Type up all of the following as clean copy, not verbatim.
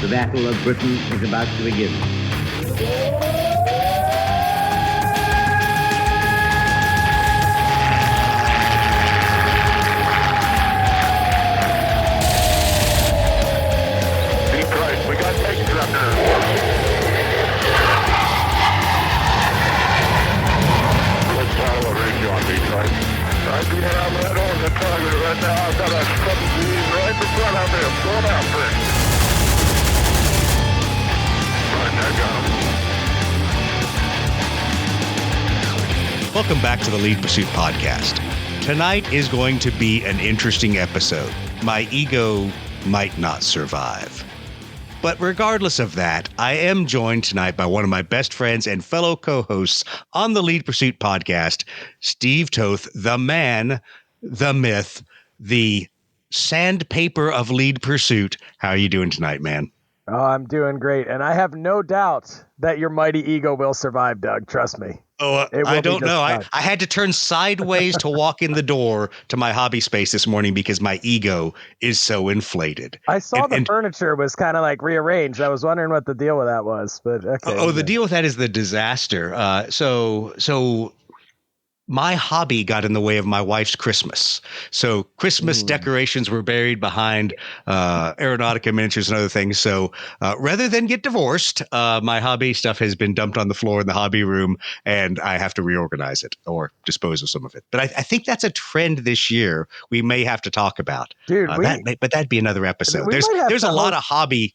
The Battle of Britain is about to begin. Deep right, we got extra up there. Let's follow a range on deep right. I'm doing out right on the target right now. I've got a fucking right in front of me. I'm going out for it. Right, I got him. Welcome back to the Lead Pursuit Podcast. Tonight is going to be an interesting episode. My ego might not survive. But regardless of that, I am joined tonight by one of my best friends and fellow co-hosts on the Lead Pursuit Podcast, Steve Toth, the man, the myth, the sandpaper of Lead Pursuit. How are you doing tonight, man? Oh, I'm doing great. And I have no doubt that your mighty ego will survive, Doug. Trust me. Oh, I don't know. I had to turn sideways to walk in the door to my hobby space this morning because my ego is so inflated. I saw the furniture was kind of like rearranged. I was wondering what the deal with that was, but okay. Oh, the deal with that is the disaster. So my hobby got in the way of my wife's Christmas. So Christmas decorations were buried behind aeronautica miniatures and other things. So rather than get divorced, my hobby stuff has been dumped on the floor in the hobby room, and I have to reorganize it or dispose of some of it. But I think that's a trend this year we may have to talk about. Dude, but that'd be another episode. There's a lot of hobby.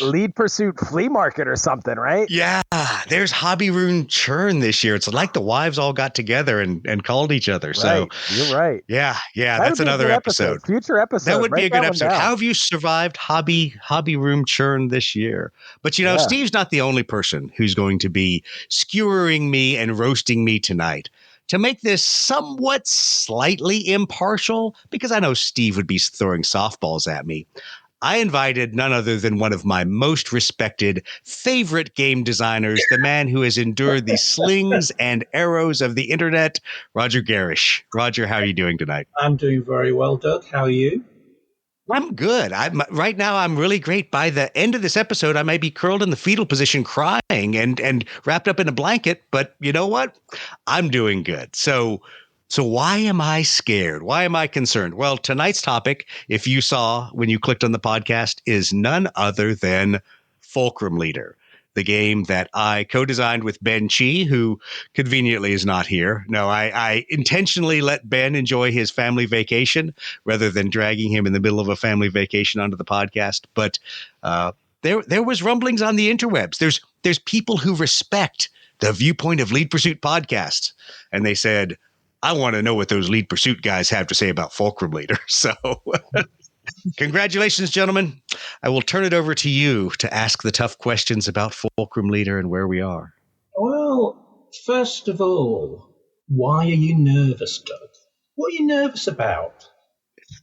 Lead Pursuit flea market or something, right? Yeah, there's hobby rune churn this year. It's like the wives all got together and called each other. So you're right. Yeah, that's another episode. Future episode. That would be a good episode. How have you survived hobby room churn this year? But Steve's not the only person who's going to be skewering me and roasting me tonight. To make this somewhat slightly impartial, because I know Steve would be throwing softballs at me, I invited none other than one of my most respected, favorite game designers, the man who has endured the slings and arrows of the internet, Roger Gerrish. Roger, how are you doing tonight? I'm doing very well, Doug. How are you? I'm good. Right now, I'm really great. By the end of this episode, I may be curled in the fetal position crying and wrapped up in a blanket. But you know what? I'm doing good. So why am I scared? Why am I concerned? Well, tonight's topic, if you saw when you clicked on the podcast, is none other than Fulcrum Leader, the game that I co-designed with Ben Chi, who conveniently is not here. No, I intentionally let Ben enjoy his family vacation rather than dragging him in the middle of a family vacation onto the podcast. But there was rumblings on the interwebs. There's people who respect the viewpoint of Lead Pursuit podcast, and they said, I want to know what those Lead Pursuit guys have to say about Fulcrum Leader. So congratulations, gentlemen. I will turn it over to you to ask the tough questions about Fulcrum Leader and where we are. Well, first of all, why are you nervous, Doug? What are you nervous about?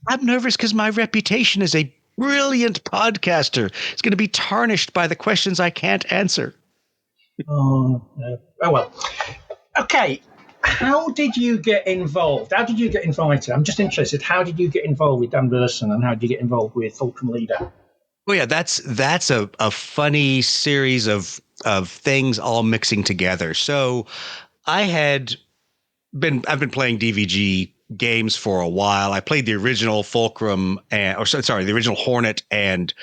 I'm nervous because my reputation as a brilliant podcaster is going to be tarnished by the questions I can't answer. Oh well. Okay. How did you get involved? How did you get invited? I'm just interested. How did you get involved with Dan Burson, and how did you get involved with Fulcrum Leader? Well, yeah, that's a funny series of things all mixing together. So I've been playing DVG games for a while. I played the original Fulcrum the original Hornet and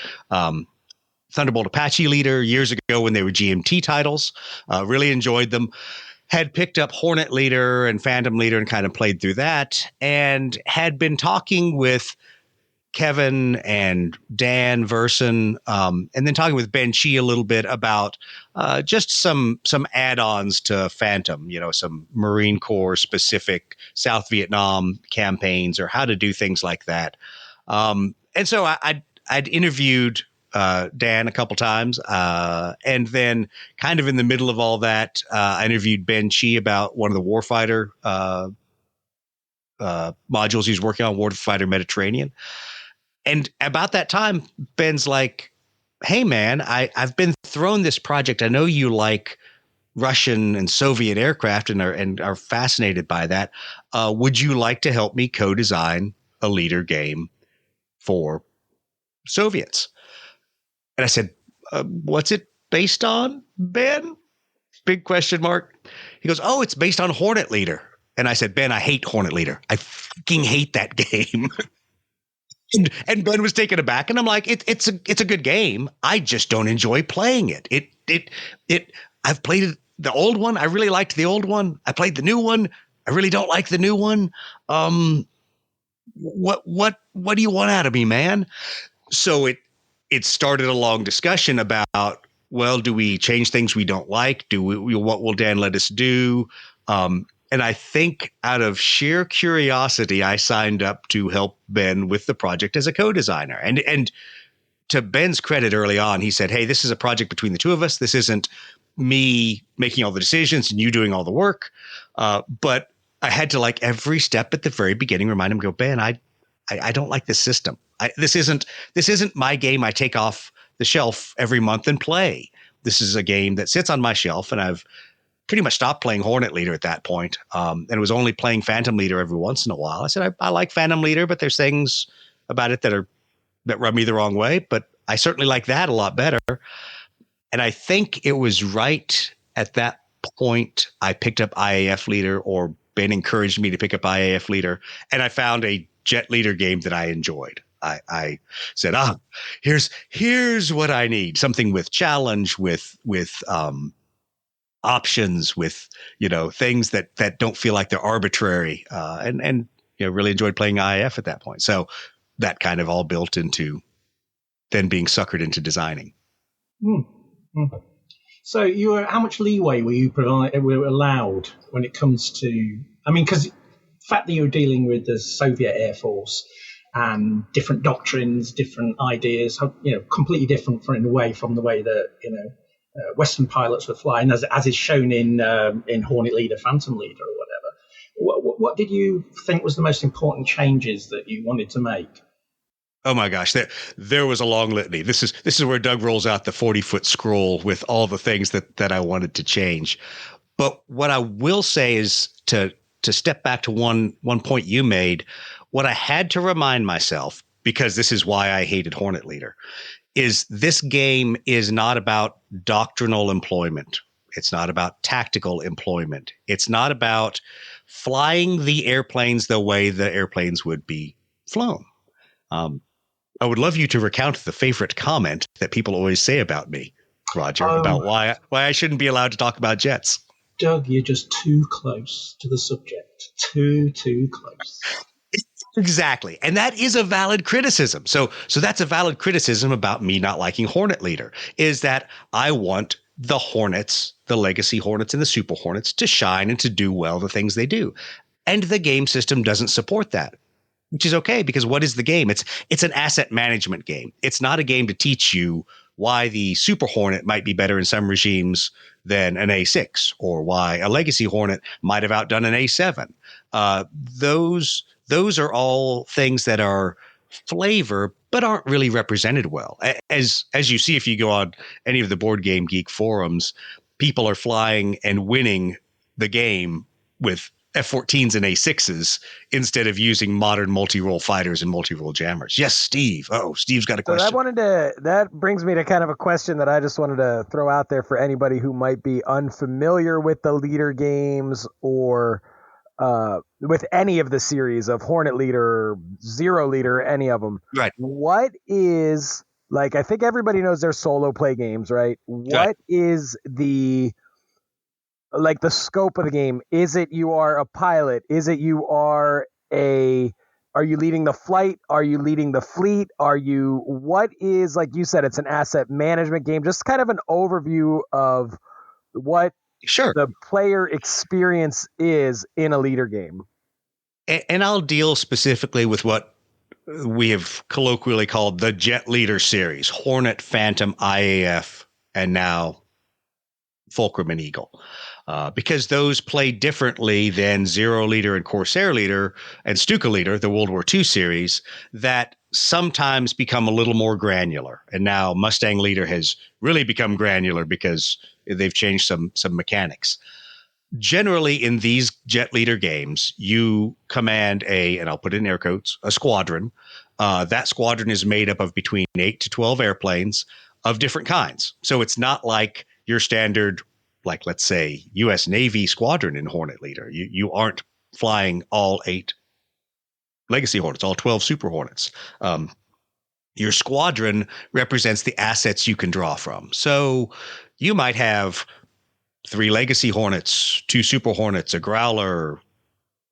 Thunderbolt Apache Leader years ago when they were GMT titles. Really enjoyed them. Had picked up Hornet Leader and Phantom Leader and kind of played through that, and had been talking with Kevin and Dan Verson, and then talking with Ben Chi a little bit about just some add-ons to Phantom, some Marine Corps specific South Vietnam campaigns or how to do things like that. And so I'd interviewed Dan a couple times. And then kind of in the middle of all that, I interviewed Ben Chi about one of the Warfighter modules he's working on, Warfighter Mediterranean. And about that time, Ben's like, hey, man, I've been thrown this project. I know you like Russian and Soviet aircraft and are fascinated by that. Would you like to help me co-design a leader game for Soviets? And I said, what's it based on, Ben? Big question mark. He goes, oh, it's based on Hornet Leader. And I said, Ben, I hate Hornet Leader. I fucking hate that game. and Ben was taken aback, and I'm like, it's a good game. I just don't enjoy playing it. I've played it, the old one. I really liked the old one. I played the new one. I really don't like the new one. What do you want out of me, man? So it started a long discussion about, well, do we change things we don't like? What will Dan let us do? And I think out of sheer curiosity, I signed up to help Ben with the project as a co-designer. And to Ben's credit early on, he said, hey, this is a project between the two of us. This isn't me making all the decisions and you doing all the work. But I had to, like, every step at the very beginning, remind him, go, Ben, I don't like this system. This isn't my game I take off the shelf every month and play. This is a game that sits on my shelf, and I've pretty much stopped playing Hornet Leader at that point. And it was only playing Phantom Leader every once in a while. I said, I like Phantom Leader, but there's things about it that rub me the wrong way, but I certainly like that a lot better. And I think it was right at that point I picked up IAF Leader, or Ben encouraged me to pick up IAF Leader, and I found a Jet Leader game that I enjoyed. I said, here's what I need. Something with challenge, with options, with, things that don't feel like they're arbitrary. And really enjoyed playing IAF at that point. So that kind of all built into then being suckered into designing. So how much leeway were allowed when it comes to, because the fact that you're dealing with the Soviet Air Force and different doctrines, different ideas, completely different in a way from the way that, Western pilots were flying, as is shown in Hornet Leader, Phantom Leader, or whatever. What did you think was the most important changes that you wanted to make? Oh my gosh, there was a long litany. This is where Doug rolls out the 40-foot scroll with all the things that I wanted to change. But what I will say is to step back to one point you made, what I had to remind myself, because this is why I hated Hornet Leader, is this game is not about doctrinal employment. It's not about tactical employment. It's not about flying the airplanes the way the airplanes would be flown. I would love you to recount the favorite comment that people always say about me, Roger, about why I shouldn't be allowed to talk about jets. Doug, you're just too close to the subject. Too close. Exactly. And that is a valid criticism. So that's a valid criticism about me not liking Hornet Leader, is that I want the Hornets, the Legacy Hornets and the Super Hornets, to shine and to do well the things they do. And the game system doesn't support that, which is okay, because what is the game? It's an asset management game. It's not a game to teach you why the Super Hornet might be better in some regimes than an A6, or why a Legacy Hornet might have outdone an A7. Those are all things that are flavor, but aren't really represented well. As you see, if you go on any of the Board Game Geek forums, people are flying and winning the game with F-14s and A6s instead of using modern multi-role fighters and multi-role jammers. Yes, Steve. Oh, Steve's got a question. So that brings me to kind of a question that I just wanted to throw out there for anybody who might be unfamiliar with the Leader games, or with any of the series of Hornet Leader, Zero Leader, any of them. Right. What is, I think everybody knows they're solo play games, right? What is the scope of the game? Is it you are a pilot? Is it are you leading the flight? Are you leading the fleet? What is, like you said, it's an asset management game. Just kind of an overview of what the player experience is in a Leader game. And I'll deal specifically with what we have colloquially called the Jet Leader series: Hornet, Phantom, IAF, and now Fulcrum and Eagle. Because those play differently than Zero Leader and Corsair Leader and Stuka Leader, the World War II series, that sometimes become a little more granular. And now Mustang Leader has really become granular because they've changed some mechanics. Generally, in these Jet Leader games, you command and I'll put it in air quotes, a squadron. That squadron is made up of between 8 to 12 airplanes. of different kinds. So it's not like your standard, like let's say U.S. Navy squadron in Hornet Leader. You aren't flying all 8 Legacy Hornets, all 12 Super Hornets. Your squadron represents the assets you can draw from. So you might have 3 Legacy Hornets, 2 Super Hornets, a Growler.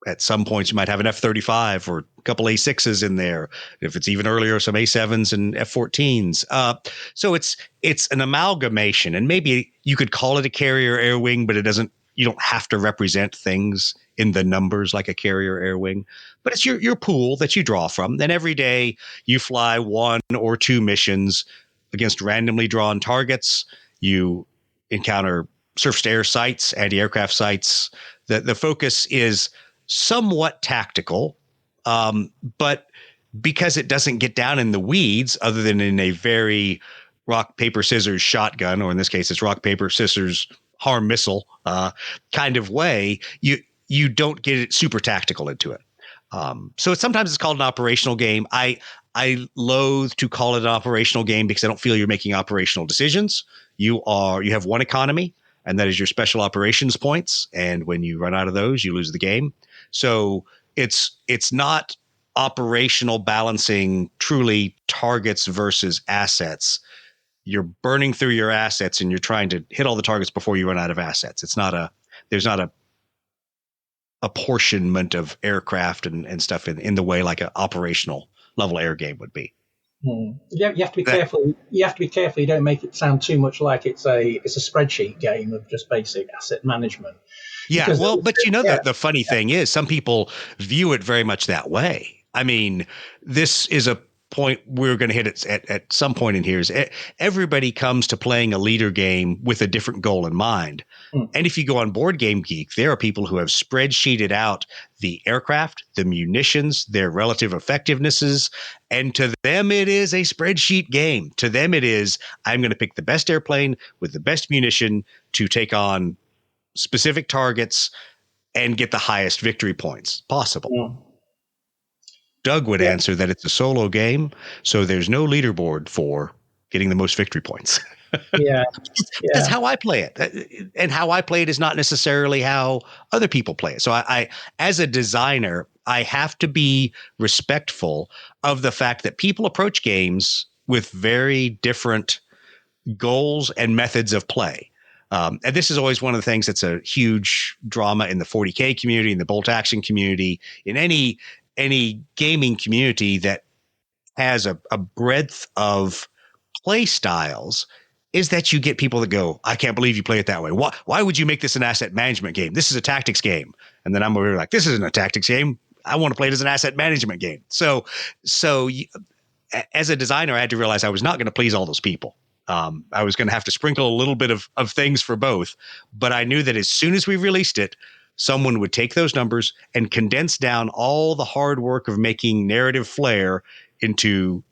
At some points, you might have an F-35 or a couple A6s in there. If it's even earlier, some A7s and F-14s. So it's an amalgamation, and maybe you could call it a carrier air wing, but it doesn't. You don't have to represent things in the numbers like a carrier air wing, but it's your pool that you draw from. Then every day you fly 1 or 2 missions against randomly drawn targets. You encounter surface-to-air sites, anti-aircraft sites. The focus is somewhat tactical, but because it doesn't get down in the weeds, other than in a very rock, paper, scissors shotgun, or in this case, it's rock, paper, scissors harm missile kind of way, you don't get it super tactical into it. So sometimes it's called an operational game. I loathe to call it an operational game because I don't feel you're making operational decisions. You have one economy, and that is your special operations points. And when you run out of those, you lose the game. So it's not operational balancing truly targets versus assets. You're burning through your assets and you're trying to hit all the targets before you run out of assets. There's not a apportionment of aircraft and stuff in the way like an operational level air game would be. You have to be careful. You have to be careful. You don't make it sound too much like it's a spreadsheet game of just basic asset management. Yeah, well, but the funny thing is some people view it very much that way. I mean, this is a point we're going to hit it at some point in here is everybody comes to playing a leader game with a different goal in mind. And if you go on Board Game Geek, there are people who have spreadsheeted out the aircraft, the munitions, their relative effectivenesses. And to them, it is a spreadsheet game. To them, it is, I'm going to pick the best airplane with the best munition to take on specific targets and get the highest victory points possible. Doug would answer that it's a solo game, so there's no leaderboard for getting the most victory points. That's how I play it. And how I play it is not necessarily how other people play it. So I as a designer, I have to be respectful of the fact that people approach games with very different goals and methods of play. And this is always one of the things that's a huge drama in the 40K community, in the bolt action community, in any gaming community that has a breadth of play styles, is that you get people that go, I can't believe you play it that way. Why would you make this an asset management game? This is a tactics game. And then I'm over here like, this isn't a tactics game. I want to play it as an asset management game. So as a designer, I had to realize I was not going to please all those people. I was going to have to sprinkle a little bit of things for both. But I knew that as soon as we released it, someone would take those numbers and condense down all the hard work of making narrative flair into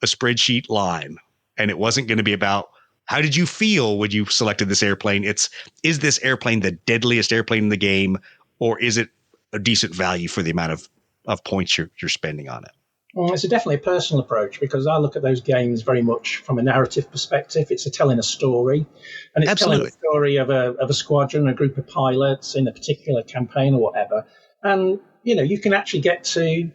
a spreadsheet line. And it wasn't going to be about how did you feel when you selected this airplane? Is this airplane the deadliest airplane in the game, or is it a decent value for the amount of points you're spending on it? Well, it's definitely a personal approach because I look at those games very much from a narrative perspective. It's telling a story, and it's telling the story of a squadron, a group of pilots in a particular campaign or whatever. And you can actually get to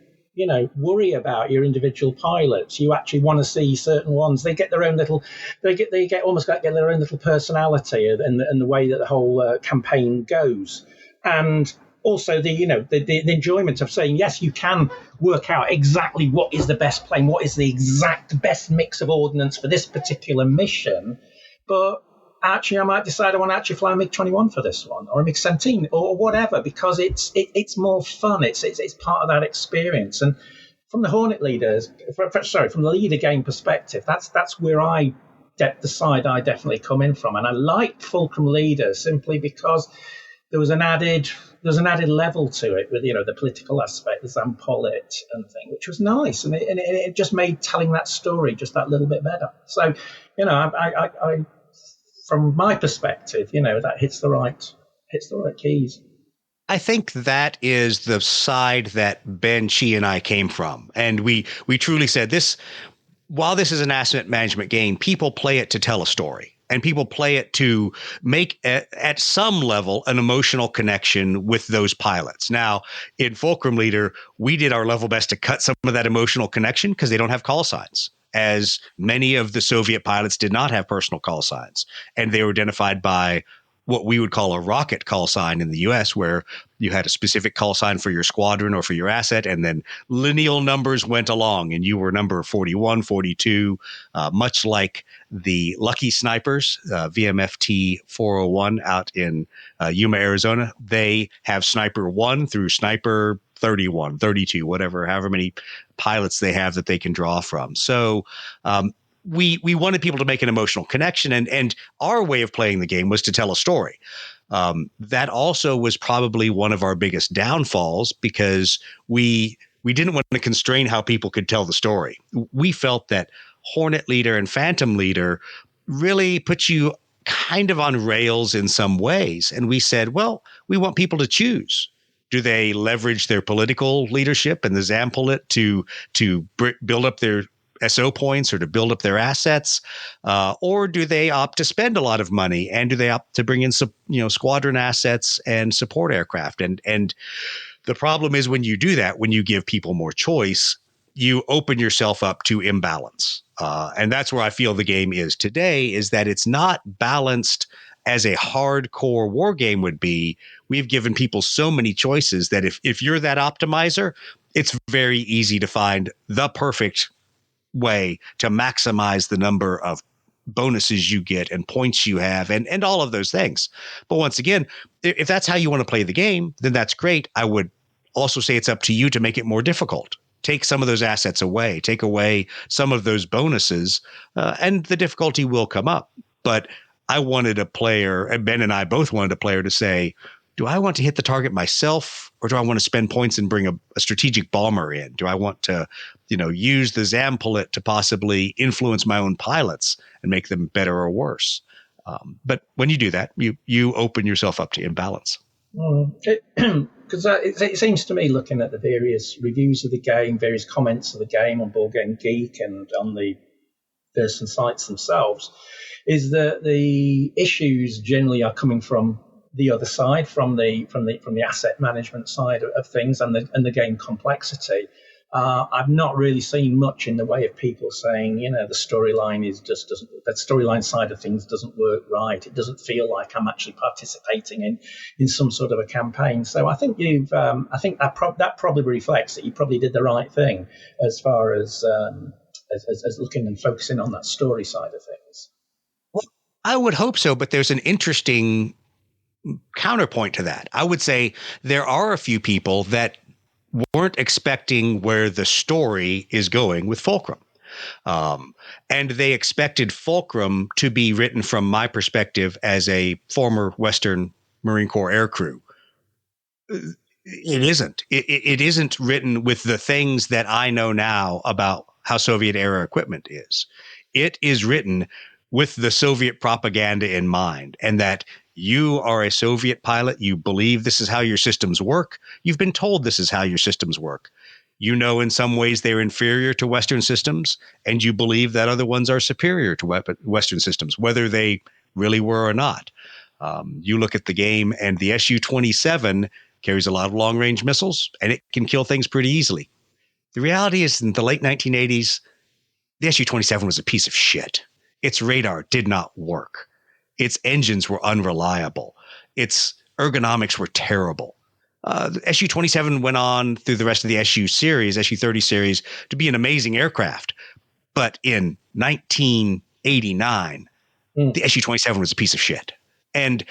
worry about your individual pilots. You actually want to see certain ones. They get their own little. They get almost like their own little personality and the way that the whole campaign goes. And also the enjoyment of saying, yes, you can work out exactly what is the best plane, what is the exact best mix of ordnance for this particular mission. But actually, I might decide I want to actually fly a MiG-21 for this one, or a MiG-17, or whatever, because it's more fun. It's part of that experience. And from the Hornet leaders, from the leader game perspective, that's where the side I definitely come in from. And I liked Fulcrum Leader simply because there was an added level to it with the political aspect, the Zampolit and thing, which was nice, and it just made telling that story just that little bit better. So, I from my perspective, that hits the right keys. I think that is the side that Ben, Chi, and I came from, and we truly said this. while this is an asset management game, people play it to tell a story. And people play it to make, at some level, an emotional connection with those pilots. Now, in Fulcrum Leader, we did our level best to cut some of that emotional connection because they don't have call signs, as many of the Soviet pilots did not have personal call signs. And they were identified by what we would call a rocket call sign in the US, where you had a specific call sign for your squadron or for your asset, and then lineal numbers went along, and you were number 41, 42, much like the Lucky Snipers, VMFT 401 out in Yuma, Arizona. They have Sniper 1 through Sniper 31, 32, whatever, however many pilots they have that they can draw from. So we wanted people to make an emotional connection, and our way of playing the game was to tell a story. That also was probably one of our biggest downfalls, because we didn't want to constrain how people could tell the story. We felt that Hornet Leader and Phantom Leader really put you kind of on rails in some ways. And we said, well, we want people to choose. Do they leverage their political leadership and the Zampolit to build up their SO points or to build up their assets, or do they opt to spend a lot of money, and do they opt to bring in squadron assets and support aircraft? And the problem is, when you do that, when you give people more choice, you open yourself up to imbalance. And that's where I feel the game is today, is that it's not balanced as a hardcore war game would be. We've given people so many choices that if you're that optimizer, it's very easy to find the perfect way to maximize the number of bonuses you get and points you have and all of those things. But once again, if that's how you want to play the game, then that's great. I would also say it's up to you to make it more difficult. Take some of those assets away, take away some of those bonuses, and the difficulty will come up. But I wanted a player, and Ben and I both wanted a player to say, do I want to hit the target myself, or do I want to spend points and bring a strategic bomber in? Do I want to, use the Zampolit to possibly influence my own pilots and make them better or worse? But when you do that, you open yourself up to imbalance. Because it seems to me, looking at the various reviews of the game, various comments of the game on Board Game Geek and on the person sites themselves, is that the issues generally are coming from the other side, from the asset management side of things and the game complexity. I've not really seen much in the way of people saying, the storyline that storyline side of things doesn't work right. It doesn't feel like I'm actually participating in some sort of a campaign. So I think that probably reflects that you probably did the right thing as far as looking and focusing on that story side of things. Well, I would hope so, but there's an interesting counterpoint to that. I would say there are a few people that weren't expecting where the story is going with Fulcrum. And they expected Fulcrum to be written from my perspective as a former Western Marine Corps aircrew. It isn't. It isn't written with the things that I know now about how Soviet era equipment is. It is written with the Soviet propaganda in mind, and that you are a Soviet pilot. You believe this is how your systems work. You've been told this is how your systems work. In some ways they're inferior to Western systems, and you believe that other ones are superior to Western systems, whether they really were or not. You look at the game, and the Su-27 carries a lot of long-range missiles, and it can kill things pretty easily. The reality is, in the late 1980s, the Su-27 was a piece of shit. Its radar did not work. Its engines were unreliable. Its ergonomics were terrible. The Su-27 went on through the rest of the Su-30 series to be an amazing aircraft. But in 1989, the Su-27 was a piece of shit. And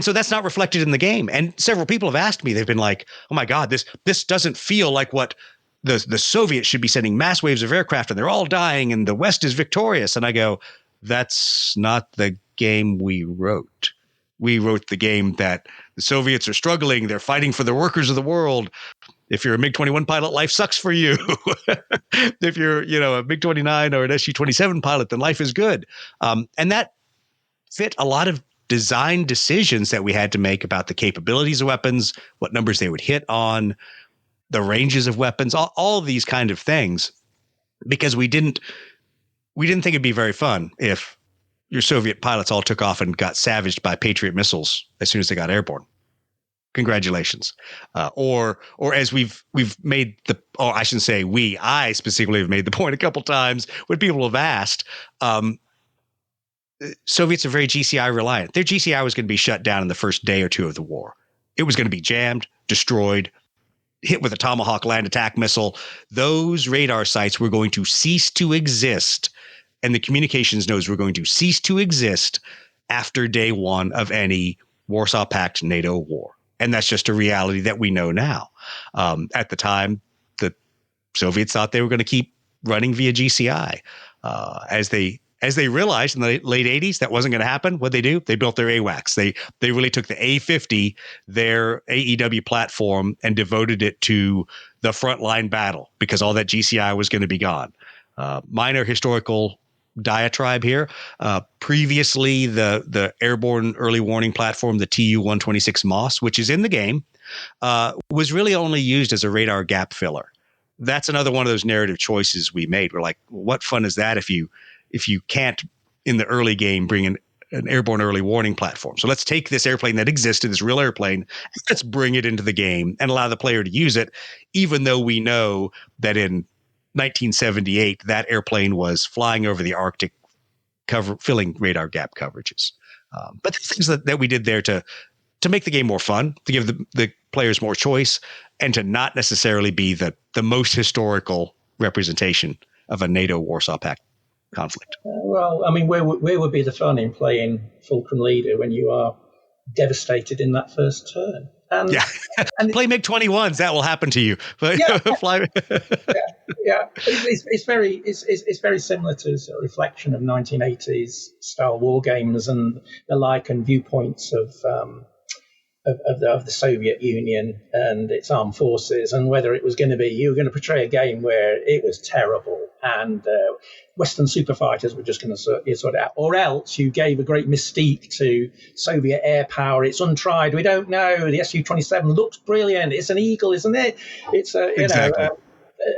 so that's not reflected in the game. And several people have asked me, they've been like, oh my God, this doesn't feel like what the Soviets should be sending mass waves of aircraft and they're all dying and the West is victorious. And I go, that's not the game we wrote. We wrote the game that the Soviets are struggling. They're fighting for the workers of the world. If you're a MiG-21 pilot, life sucks for you. If you're, a MiG-29 or an Su-27 pilot, then life is good. And that fit a lot of design decisions that we had to make about the capabilities of weapons, what numbers they would hit on, the ranges of weapons, all of these kind of things, because we didn't we didn't think it'd be very fun if your Soviet pilots all took off and got savaged by Patriot missiles as soon as they got airborne. Congratulations. Or as we've made the, or I shouldn't say we, I specifically have made the point a couple times when people have asked, Soviets are very GCI reliant. Their GCI was going to be shut down in the first day or two of the war. It was going to be jammed, destroyed, hit with a Tomahawk land attack missile. Those radar sites were going to cease to exist, and the communications nodes were going to cease to exist after day one of any Warsaw Pact NATO war. And that's just a reality that we know now. At the time, the Soviets thought they were going to keep running via GCI. As they realized in the late 80s that wasn't going to happen, what'd they do? They built their AWACS. They really took the A50, their AEW platform, and devoted it to the frontline battle because all that GCI was going to be gone. Minor historical diatribe here. Previously, the airborne early warning platform, the Tu-126 Moss, which is in the game, was really only used as a radar gap filler. That's another one of those narrative choices we made. We're like, what fun is that if you can't in the early game bring an airborne early warning platform? So let's take this airplane that existed, this real airplane, and let's bring it into the game and allow the player to use it, even though we know that in 1978, that airplane was flying over the Arctic, filling radar gap coverages. But the things that we did there to make the game more fun, to give the players more choice, and to not necessarily be the most historical representation of a NATO Warsaw Pact conflict. Well, I mean, where would be the fun in playing Fulcrum Leader when you are devastated in that first turn? And play MiG-21s. That will happen to you. But fly. It's very similar to sort of reflection of 1980s style war games and the like, and viewpoints of the Soviet Union and its armed forces, and whether it was going to be you were going to portray a game where it was terrible and Western superfighters were just going to sort it out, or else you gave a great mystique to Soviet air power. It's untried. We don't know. The Su-27 looks brilliant. It's an Eagle, isn't it? It's exactly.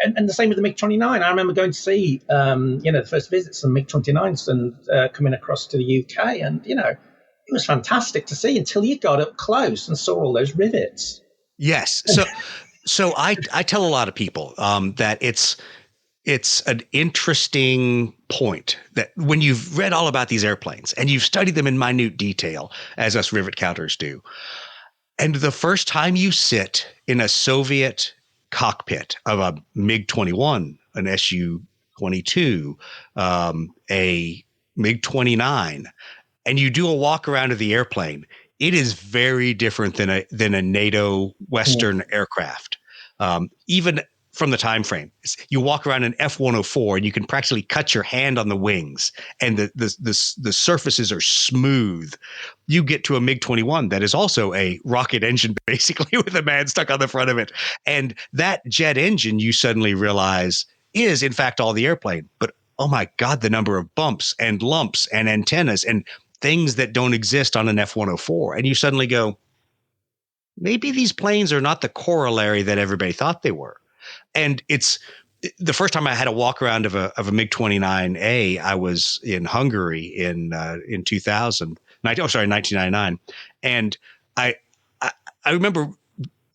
And the same with the MiG-29. I remember going to see the first visits of MiG-29s and coming across to the UK, and it was fantastic to see until you got up close and saw all those rivets. Yes. So I tell a lot of people that it's an interesting point that when you've read all about these airplanes and you've studied them in minute detail, as us rivet counters do, and the first time you sit in a Soviet cockpit of a MiG-21, an Su-22, a MiG-29, and you do a walk around of the airplane, it is very different than a NATO Western aircraft. Even from the time frame, you walk around an F-104 and you can practically cut your hand on the wings, and the surfaces are smooth. You get to a MiG-21 that is also a rocket engine, basically, with a man stuck on the front of it, and that jet engine, you suddenly realize, is in fact all the airplane. But oh my God, the number of bumps and lumps and antennas and things that don't exist on an F-104, and you suddenly go, maybe these planes are not the corollary that everybody thought they were. And it's the first time I had a walk around of a MiG-29A. I was in Hungary in 1999, and I remember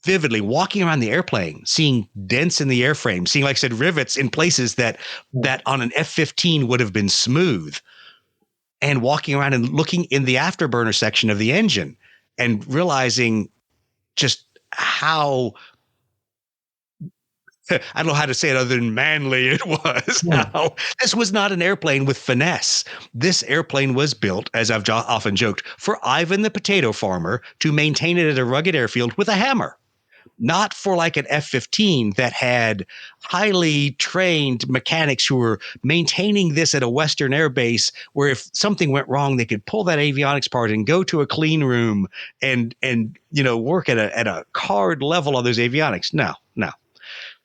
vividly walking around the airplane, seeing dents in the airframe, seeing, like I said, rivets in places that on an F-15 would have been smooth, and walking around and looking in the afterburner section of the engine and realizing just how, I don't know how to say it other than manly it was. Now, this was not an airplane with finesse. This airplane was built, as I've often joked, for Ivan the potato farmer to maintain it at a rugged airfield with a hammer, not for like an F-15 that had highly trained mechanics who were maintaining this at a Western air base where if something went wrong, they could pull that avionics part and go to a clean room and work at a card level on those avionics. No.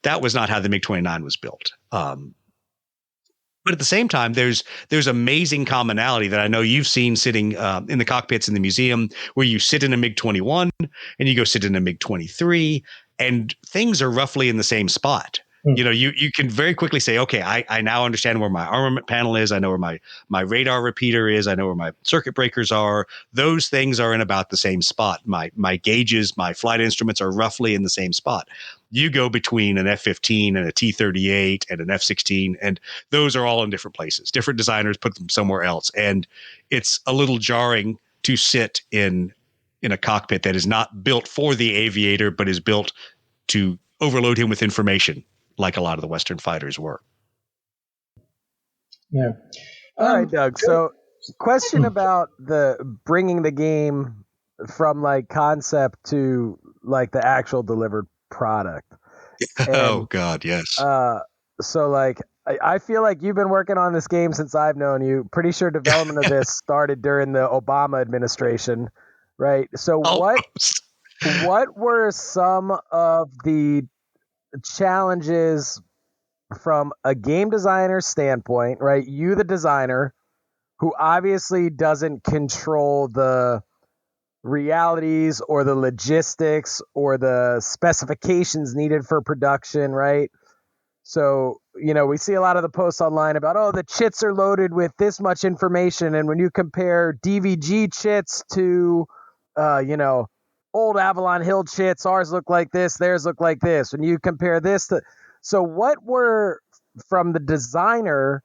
That was not how the MiG-29 was built. But at the same time, there's amazing commonality that I know you've seen sitting in the cockpits in the museum, where you sit in a MiG-21 and you go sit in a MiG-23, and things are roughly in the same spot. You know, you can very quickly say, okay, I now understand where my armament panel is. I know where my radar repeater is. I know where my circuit breakers are. Those things are in about the same spot. My gauges, my flight instruments are roughly in the same spot. You go between an F-15 and a T-38 and an F-16, and those are all in different places. Different designers put them somewhere else. And it's a little jarring to sit in a cockpit that is not built for the aviator, but is built to overload him with information, like a lot of the Western fighters were. Yeah. All right, Doug. So, question about the bringing the game from like concept to like the actual delivered product. Oh God, yes. So like I feel like you've been working on this game since I've known you. Pretty sure development of this started during the Obama administration, right? So what were some of the challenges from a game designer standpoint, right? You, the designer, who obviously doesn't control the realities or the logistics or the specifications needed for production, right? So, you know, we see a lot of the posts online about, oh, the chits are loaded with this much information. And when you compare DVG chits to, you know, old Avalon Hill chits, ours look like this, theirs look like this. When you compare this to, so what were, from the designer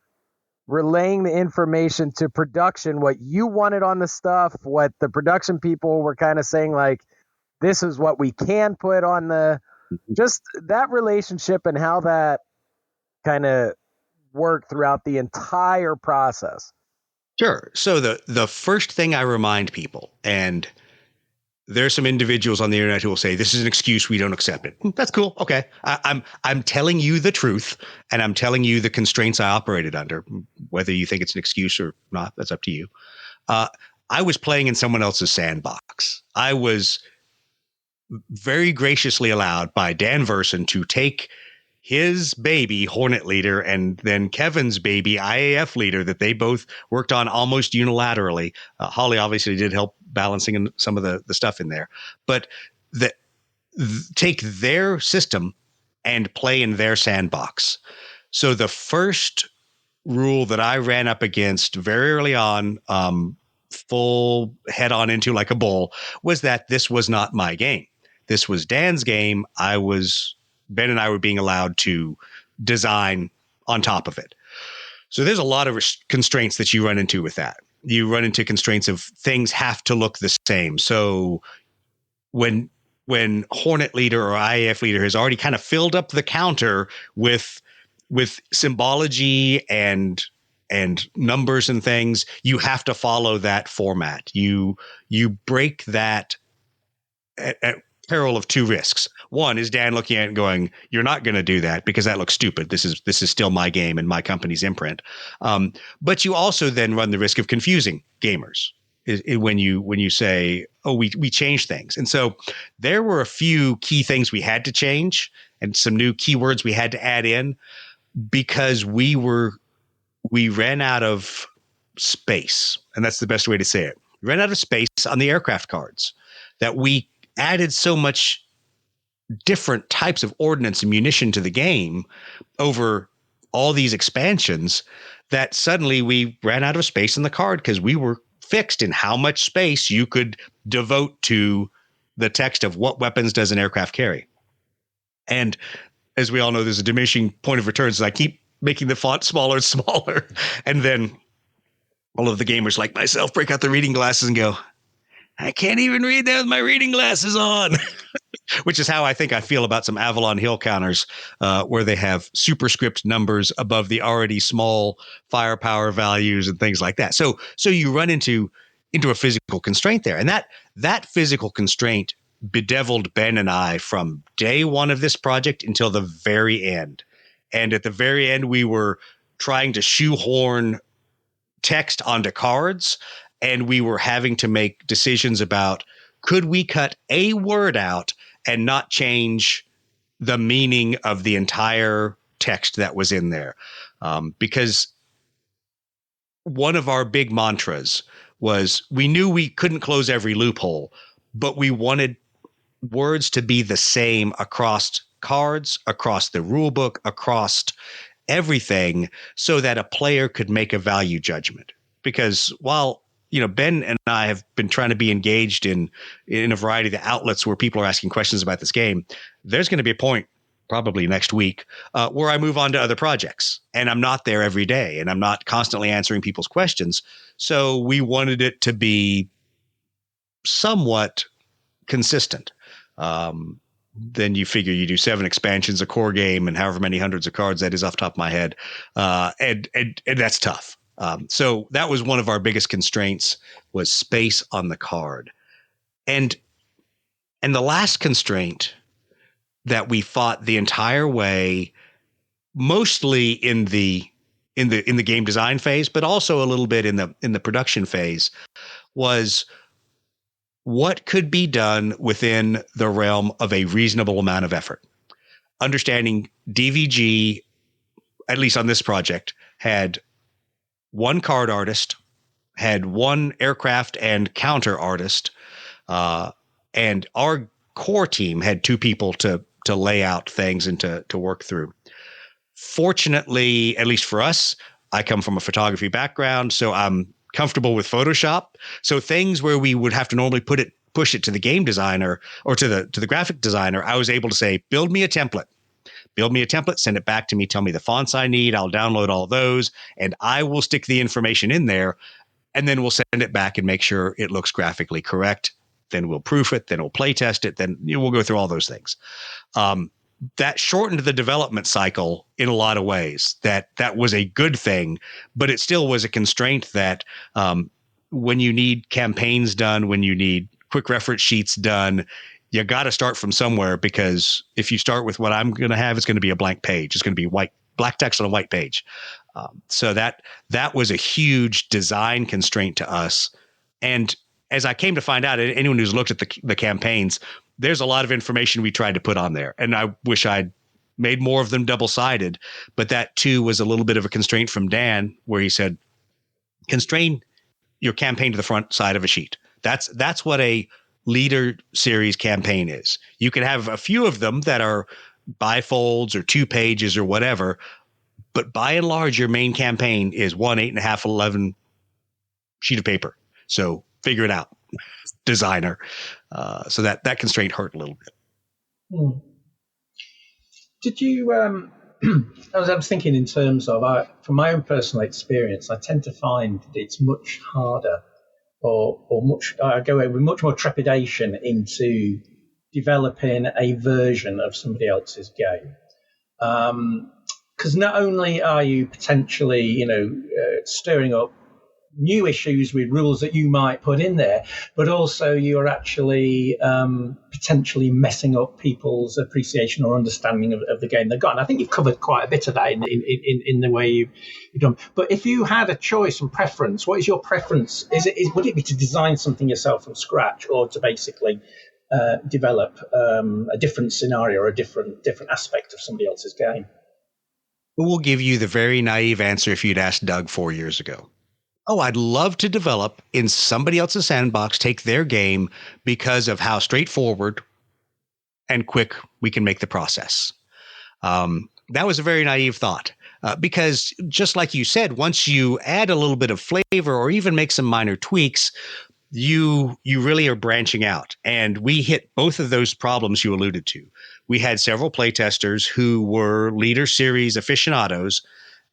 relaying the information to production, what you wanted on the stuff, what the production people were kind of saying, like, this is what we can put on the, just that relationship and how that kind of worked throughout the entire process? Sure. So the first thing I remind people, and there's some individuals on the internet who will say, this is an excuse, we don't accept it. That's cool. Okay. I'm telling you the truth, and I'm telling you the constraints I operated under. Whether you think it's an excuse or not, that's up to you. I was playing in someone else's sandbox. I was very graciously allowed by Dan Verson to take his baby Hornet Leader and then Kevin's baby IAF Leader that they both worked on almost unilaterally. Holly obviously did help balancing some of the stuff in there, but take their system and play in their sandbox. So the first rule that I ran up against very early on, full head on into like a bull, was that this was not my game. This was Dan's game. Ben and I were being allowed to design on top of it. So there's a lot of constraints that you run into with that. You run into constraints of things have to look the same. So when Hornet Leader or IAF Leader has already kind of filled up the counter with symbology and numbers and things, you have to follow that format. You break that at peril of two risks. One is Dan looking at it and going, you're not going to do that because that looks stupid. This is still my game and my company's imprint. But you also then run the risk of confusing gamers when you say, oh, we changed things. And so there were a few key things we had to change and some new keywords we had to add in because we ran out of space. And that's the best way to say it. We ran out of space on the aircraft cards that we added so much different types of ordnance and munition to the game over all these expansions that suddenly we ran out of space in the card because we were fixed in how much space you could devote to the text of what weapons does an aircraft carry. And as we all know, there's a diminishing point of return. So I keep making the font smaller and smaller. And then all of the gamers like myself break out the reading glasses and go, I can't even read that with my reading glasses on, which is how I think I feel about some Avalon Hill counters where they have superscript numbers above the already small firepower values and things like that. So you run into a physical constraint there. And that physical constraint bedeviled Ben and I from day one of this project until the very end. And at the very end, we were trying to shoehorn text onto cards. And we were having to make decisions about, could we cut a word out and not change the meaning of the entire text that was in there? Because one of our big mantras was we knew we couldn't close every loophole, but we wanted words to be the same across cards, across the rule book, across everything, so that a player could make a value judgment. Because while Ben and I have been trying to be engaged in a variety of the outlets where people are asking questions about this game, there's going to be a point probably next week where I move on to other projects, and I'm not there every day, and I'm not constantly answering people's questions. So we wanted it to be somewhat consistent. Then you figure you do 7 expansions, a core game, and however many hundreds of cards that is off the top of my head. And that's tough. So that was one of our biggest constraints, was space on the card. And the last constraint that we fought the entire way, mostly in the game design phase, but also a little bit in the production phase, was what could be done within the realm of a reasonable amount of effort. Understanding DVG, at least on this project, had 1 card artist, had 1 aircraft and counter artist, and our core team had 2 people to lay out things and to work through. Fortunately, at least for us, I come from a photography background, so I'm comfortable with Photoshop. So things where we would have to normally push it to the game designer or to the graphic designer, I was able to say, build me a template, send it back to me, tell me the fonts I need, I'll download all those, and I will stick the information in there, and then we'll send it back and make sure it looks graphically correct. Then we'll proof it, then we'll play test it, then we'll go through all those things. That shortened the development cycle in a lot of ways. That was a good thing, but it still was a constraint that when you need campaigns done, when you need quick reference sheets done, you got to start from somewhere, because if you start with what I'm going to have, it's going to be a blank page. It's going to be black text on a white page. So that was a huge design constraint to us. And as I came to find out, anyone who's looked at the campaigns, there's a lot of information we tried to put on there. And I wish I'd made more of them double-sided. But that, too, was a little bit of a constraint from Dan, where he said, constrain your campaign to the front side of a sheet. That's what a leader series campaign is. You can have a few of them that are bifolds or 2 pages or whatever, but by and large, your main campaign is 1 8.5, 11 sheet of paper. So figure it out, designer. So that constraint hurt a little bit. Did you, I was thinking in terms of, from my own personal experience, I tend to find that it's much harder I go with much more trepidation into developing a version of somebody else's game. Because not only are you potentially, stirring up new issues with rules that you might put in there, but also you're actually potentially messing up people's appreciation or understanding of the game they've got. And I think you've covered quite a bit of that in the way you've done. But if you had a choice and preference, what is your preference? Would it be to design something yourself from scratch, or to basically develop a different scenario or a different aspect of somebody else's game? We'll give you the very naive answer if you'd asked Doug 4 years ago. Oh, I'd love to develop in somebody else's sandbox, take their game, because of how straightforward and quick we can make the process. That was a very naive thought, because just like you said, once you add a little bit of flavor or even make some minor tweaks, you really are branching out. And we hit both of those problems you alluded to. We had several playtesters who were leader series aficionados,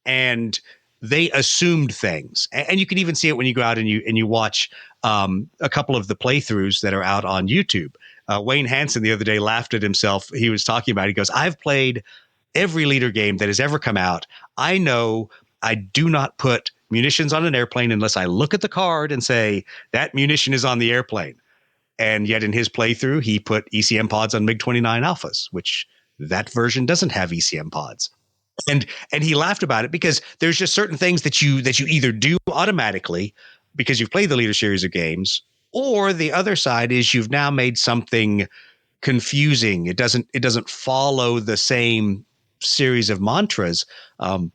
and they assumed things. And you can even see it when you go out and you watch a couple of the playthroughs that are out on YouTube. Wayne Hansen the other day laughed at himself. He was talking about, he goes, I've played every leader game that has ever come out. I know I do not put munitions on an airplane unless I look at the card and say, that munition is on the airplane. And yet in his playthrough, he put ECM pods on MiG-29 Alphas, which that version doesn't have ECM pods. And he laughed about it, because there's just certain things that you either do automatically because you've played the leader series of games, or the other side is you've now made something confusing. It doesn't follow the same series of mantras. And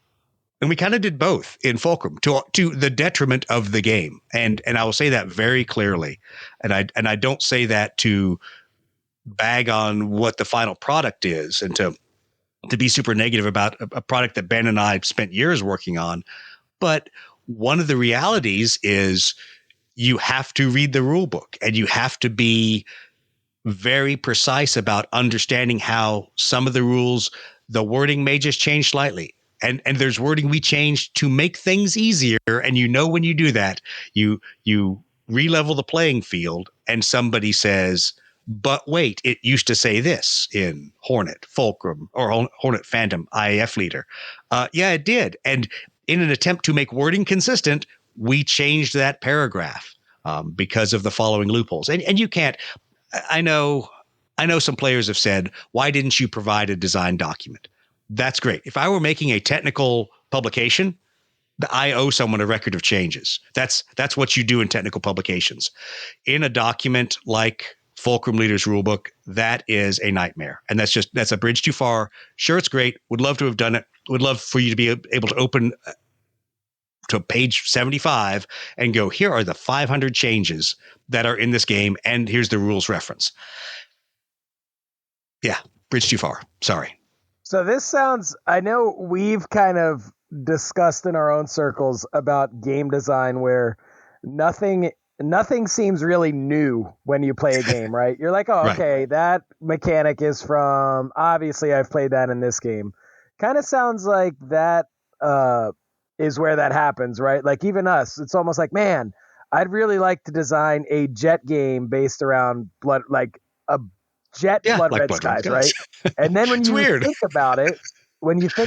we kind of did both in Fulcrum to the detriment of the game. And I will say that very clearly. And I don't say that to bag on what the final product is and to be super negative about a product that Ben and I spent years working on. But one of the realities is you have to read the rule book and you have to be very precise about understanding how some of the rules, the wording may just change slightly. And there's wording we changed to make things easier. And when you do that, you re-level the playing field and somebody says, but wait, it used to say this in Hornet, Fulcrum, or Hornet Phantom, IAF Leader. Yeah, it did. And in an attempt to make wording consistent, we changed that paragraph because of the following loopholes. And you can't, I know some players have said, why didn't you provide a design document? That's great. If I were making a technical publication, I owe someone a record of changes. That's what you do in technical publications. In a document like Fulcrum Leader's rulebook, that is a nightmare. And that's a bridge too far. Sure, it's great. Would love to have done it. Would love for you to be able to open to page 75 and go, here are the 500 changes that are in this game, and here's the rules reference. Yeah, bridge too far. Sorry. So this sounds, I know we've kind of discussed in our own circles about game design where nothing seems really new when you play a game, right? You're like, oh, okay, that mechanic is from, obviously I've played that in this game. Kind of sounds like that is where that happens, right? Like even us, it's almost like, man, I'd really like to design a jet game based around blood, like a jet blood red skies, right? And then when you think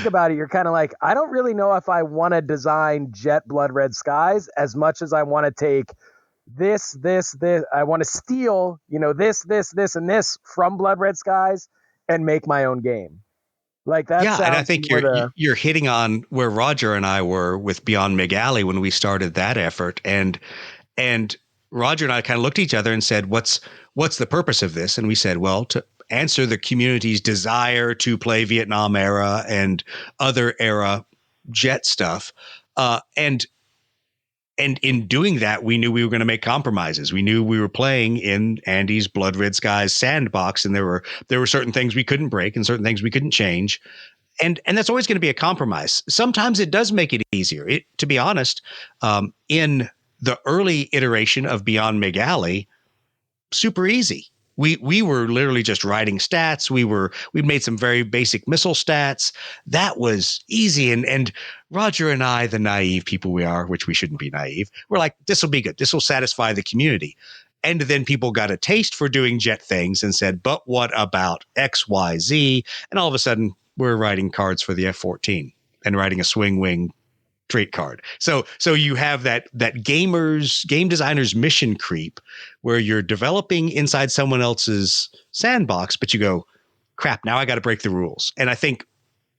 about it, you're kind of like, I don't really know if I want to design jet blood red skies as much as I want to take this. I want to steal, this, and this from blood red skies and make my own game. Like that. Yeah, and I think you're hitting on where Roger and I were with Beyond Mig Alley when we started that effort, and Roger and I kind of looked at each other and said, "What's the purpose of this?" And we said, "Well, to answer the community's desire to play Vietnam era and other era jet stuff, and in doing that, we knew we were going to make compromises. We knew we were playing in Andy's Blood Red Skies sandbox, and there were certain things we couldn't break and certain things we couldn't change, and that's always going to be a compromise. Sometimes it does make it easier. To be honest, in the early iteration of Beyond Mig Alley, super easy. We were literally just writing stats. We made some very basic missile stats. That was easy. And Roger and I, the naive people we are, which we shouldn't be naive, we're like, this will be good. This will satisfy the community. And then people got a taste for doing jet things and said, but what about X, Y, Z? And all of a sudden we're writing cards for the F-14 and writing a swing wing trait card. So you have that game designer's mission creep where you're developing inside someone else's sandbox, but you go, crap, now I got to break the rules. And I think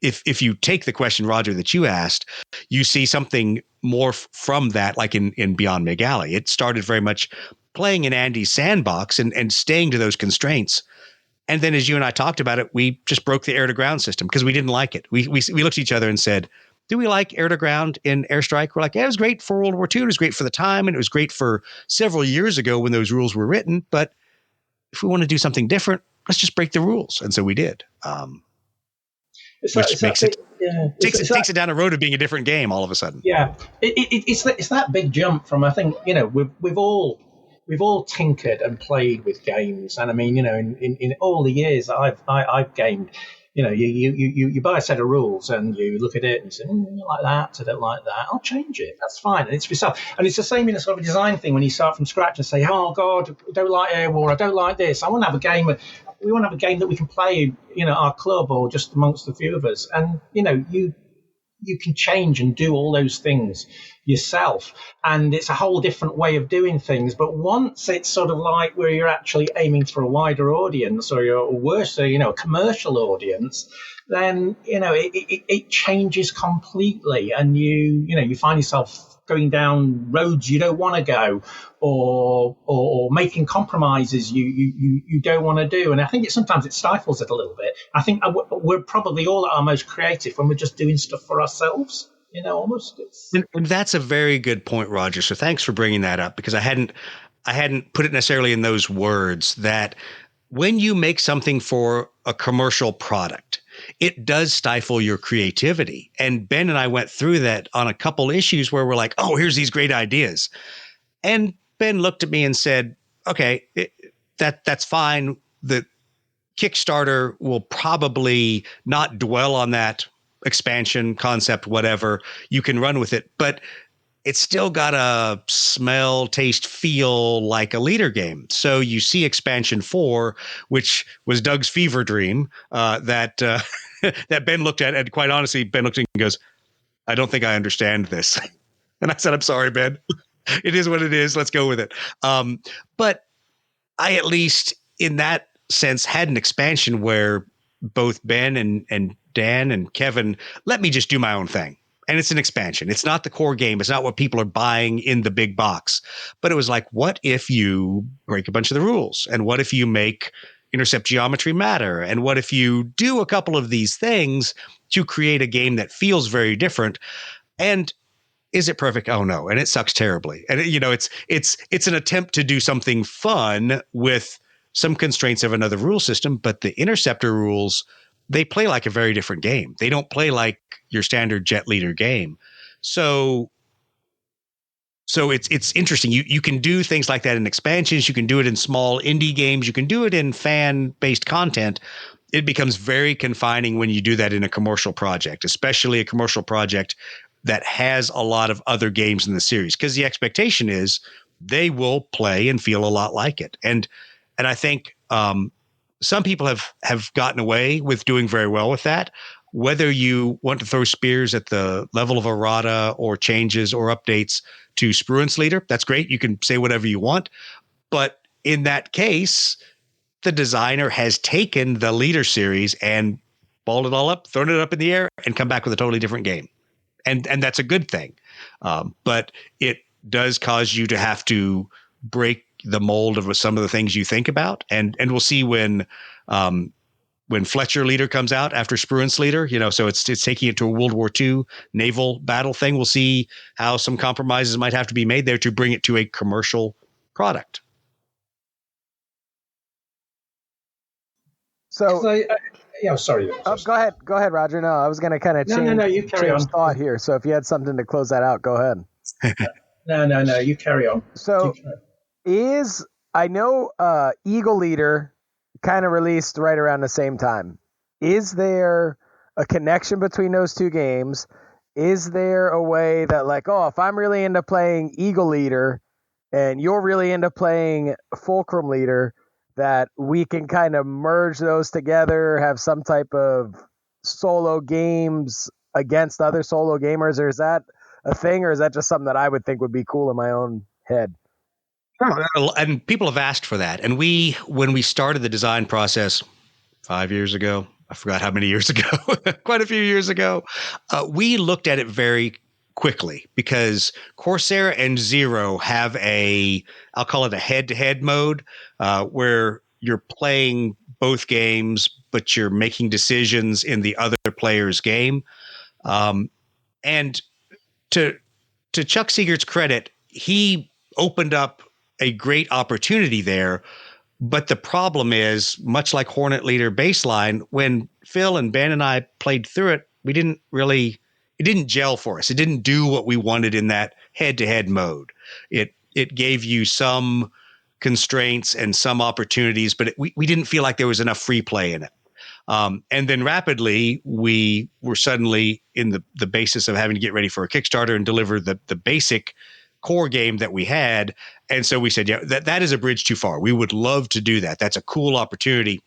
if you take the question, Roger, that you asked, you see something more from that, like in Beyond Mig Alley. It started very much playing in Andy's sandbox and staying to those constraints. And then as you and I talked about it, we just broke the air to ground system because we didn't like it. We looked at each other and said, do we like air to ground in Airstrike? We're like, yeah, it was great for World War II. It was great for the time. And it was great for several years ago when those rules were written. But if we want to do something different, let's just break the rules. And so we did. Which takes it down a road of being a different game all of a sudden. Yeah. It's that big jump from, I think, we've all tinkered and played with games. And I mean, in all the years I've gamed, you buy a set of rules and you look at it and say, I like that, I don't like that, I'll change it. That's fine. And it's for yourself. And it's the same in a sort of design thing when you start from scratch and say, oh, God, I don't like Air War, I don't like this. I want to have a game. We want to have a game that we can play, our club or just amongst a few of us. And, you can change and do all those things yourself. And it's a whole different way of doing things. But once it's sort of like where you're actually aiming for a wider audience or worse, a commercial audience, then, it changes completely. And you find yourself going down roads you don't want to go or making compromises you don't want to do. And I think sometimes it stifles it a little bit. I think we're probably all at our most creative when we're just doing stuff for ourselves, almost. And that's a very good point, Roger. So thanks for bringing that up because I hadn't put it necessarily in those words that when you make something for a commercial product, it does stifle your creativity. And Ben and I went through that on a couple issues where we're like, oh, here's these great ideas. And Ben looked at me and said, okay, that's fine. The Kickstarter will probably not dwell on that expansion concept, whatever. You can run with it, but it's still got to smell, taste, feel like a leader game. So you see expansion 4, which was Doug's fever dream, that that Ben looked at, and quite honestly, Ben looked at me and goes, I don't think I understand this. And I said, I'm sorry, Ben. It is what it is. Let's go with it. But I, at least in that sense, had an expansion where both Ben and Dan and Kevin let me just do my own thing. And it's an expansion. It's not the core game. It's not what people are buying in the big box. But it was like, what if you break a bunch of the rules? And what if you make intercept geometry matter? And what if you do a couple of these things to create a game that feels very different? And is it perfect? Oh no. And it sucks terribly. And it's an attempt to do something fun with some constraints of another rule system, but the interceptor rules, they play like a very different game. They don't play like your standard jet leader game. So it's interesting. You can do things like that in expansions. You can do it in small indie games. You can do it in fan-based content. It becomes very confining when you do that in a commercial project, especially a commercial project that has a lot of other games in the series, because the expectation is they will play and feel a lot like it. And I think some people have gotten away with doing very well with that. Whether you want to throw spears at the level of errata or changes or updates to Spruance Leader, that's great. You can say whatever you want. But in that case, the designer has taken the Leader series and balled it all up, thrown it up in the air, and come back with a totally different game. And that's a good thing. But it does cause you to have to break the mold of some of the things you think about. And we'll see when Fletcher Leader comes out after Spruance Leader, so it's taking it to a World War II naval battle thing. We'll see how some compromises might have to be made there to bring it to a commercial product. So, sorry. go ahead, Roger. No, I was going to kind of change you carry on. thought here. So if you had something to close that out, go ahead. No, you carry on. So I know Eagle Leader kind of released right around the same time. Is there a connection between those two games? Is there a way that, like, if I'm really into playing Eagle Leader and you're really into playing Fulcrum Leader, that we can kind of merge those together, have some type of solo games against other solo gamers? Or is that a thing, or is that just something that I would think would be cool in my own head? And people have asked for that. And when we started the design process 5 years ago, I forgot how many years ago, quite a few years ago, we looked at it very quickly because Corsair and Zero have I'll call it a head-to-head mode, where you're playing both games, but you're making decisions in the other player's game. And to Chuck Siegert's credit, he opened up a great opportunity there. But the problem is, much like Hornet Leader Baseline, when Phil and Ben and I played through it, it didn't gel for us. It didn't do what we wanted in that head-to-head mode. It gave you some constraints and some opportunities, but we didn't feel like there was enough free play in it. And then rapidly, we were suddenly in the basis of having to get ready for a Kickstarter and deliver the basic core game that we had. And so we said, yeah, that is a bridge too far. We would love to do that. That's a cool opportunity.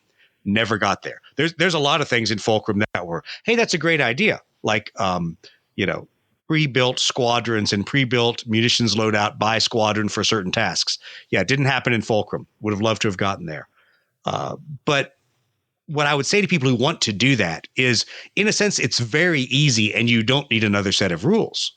Never got there. There's a lot of things in Fulcrum that were, hey, that's a great idea. Like, pre-built squadrons and pre-built munitions loadout by squadron for certain tasks. Yeah, it didn't happen in Fulcrum. Would have loved to have gotten there. But what I would say to people who want to do that is, in a sense, it's very easy and you don't need another set of rules.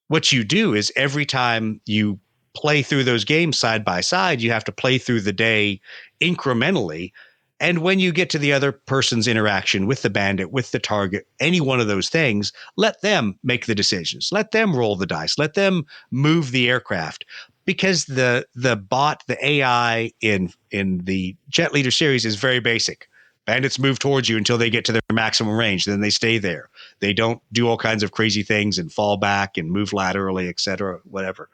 What you do is every time you play through those games side by side, you have to play through the day incrementally. And when you get to the other person's interaction with the bandit, with the target, any one of those things, let them make the decisions. Let them roll the dice. Let them move the aircraft. because the bot, the AI in the Jet Leader series is very basic. Bandits move towards you until they get to their maximum range. Then they stay there. They don't do all kinds of crazy things and fall back and move laterally, et cetera, whatever.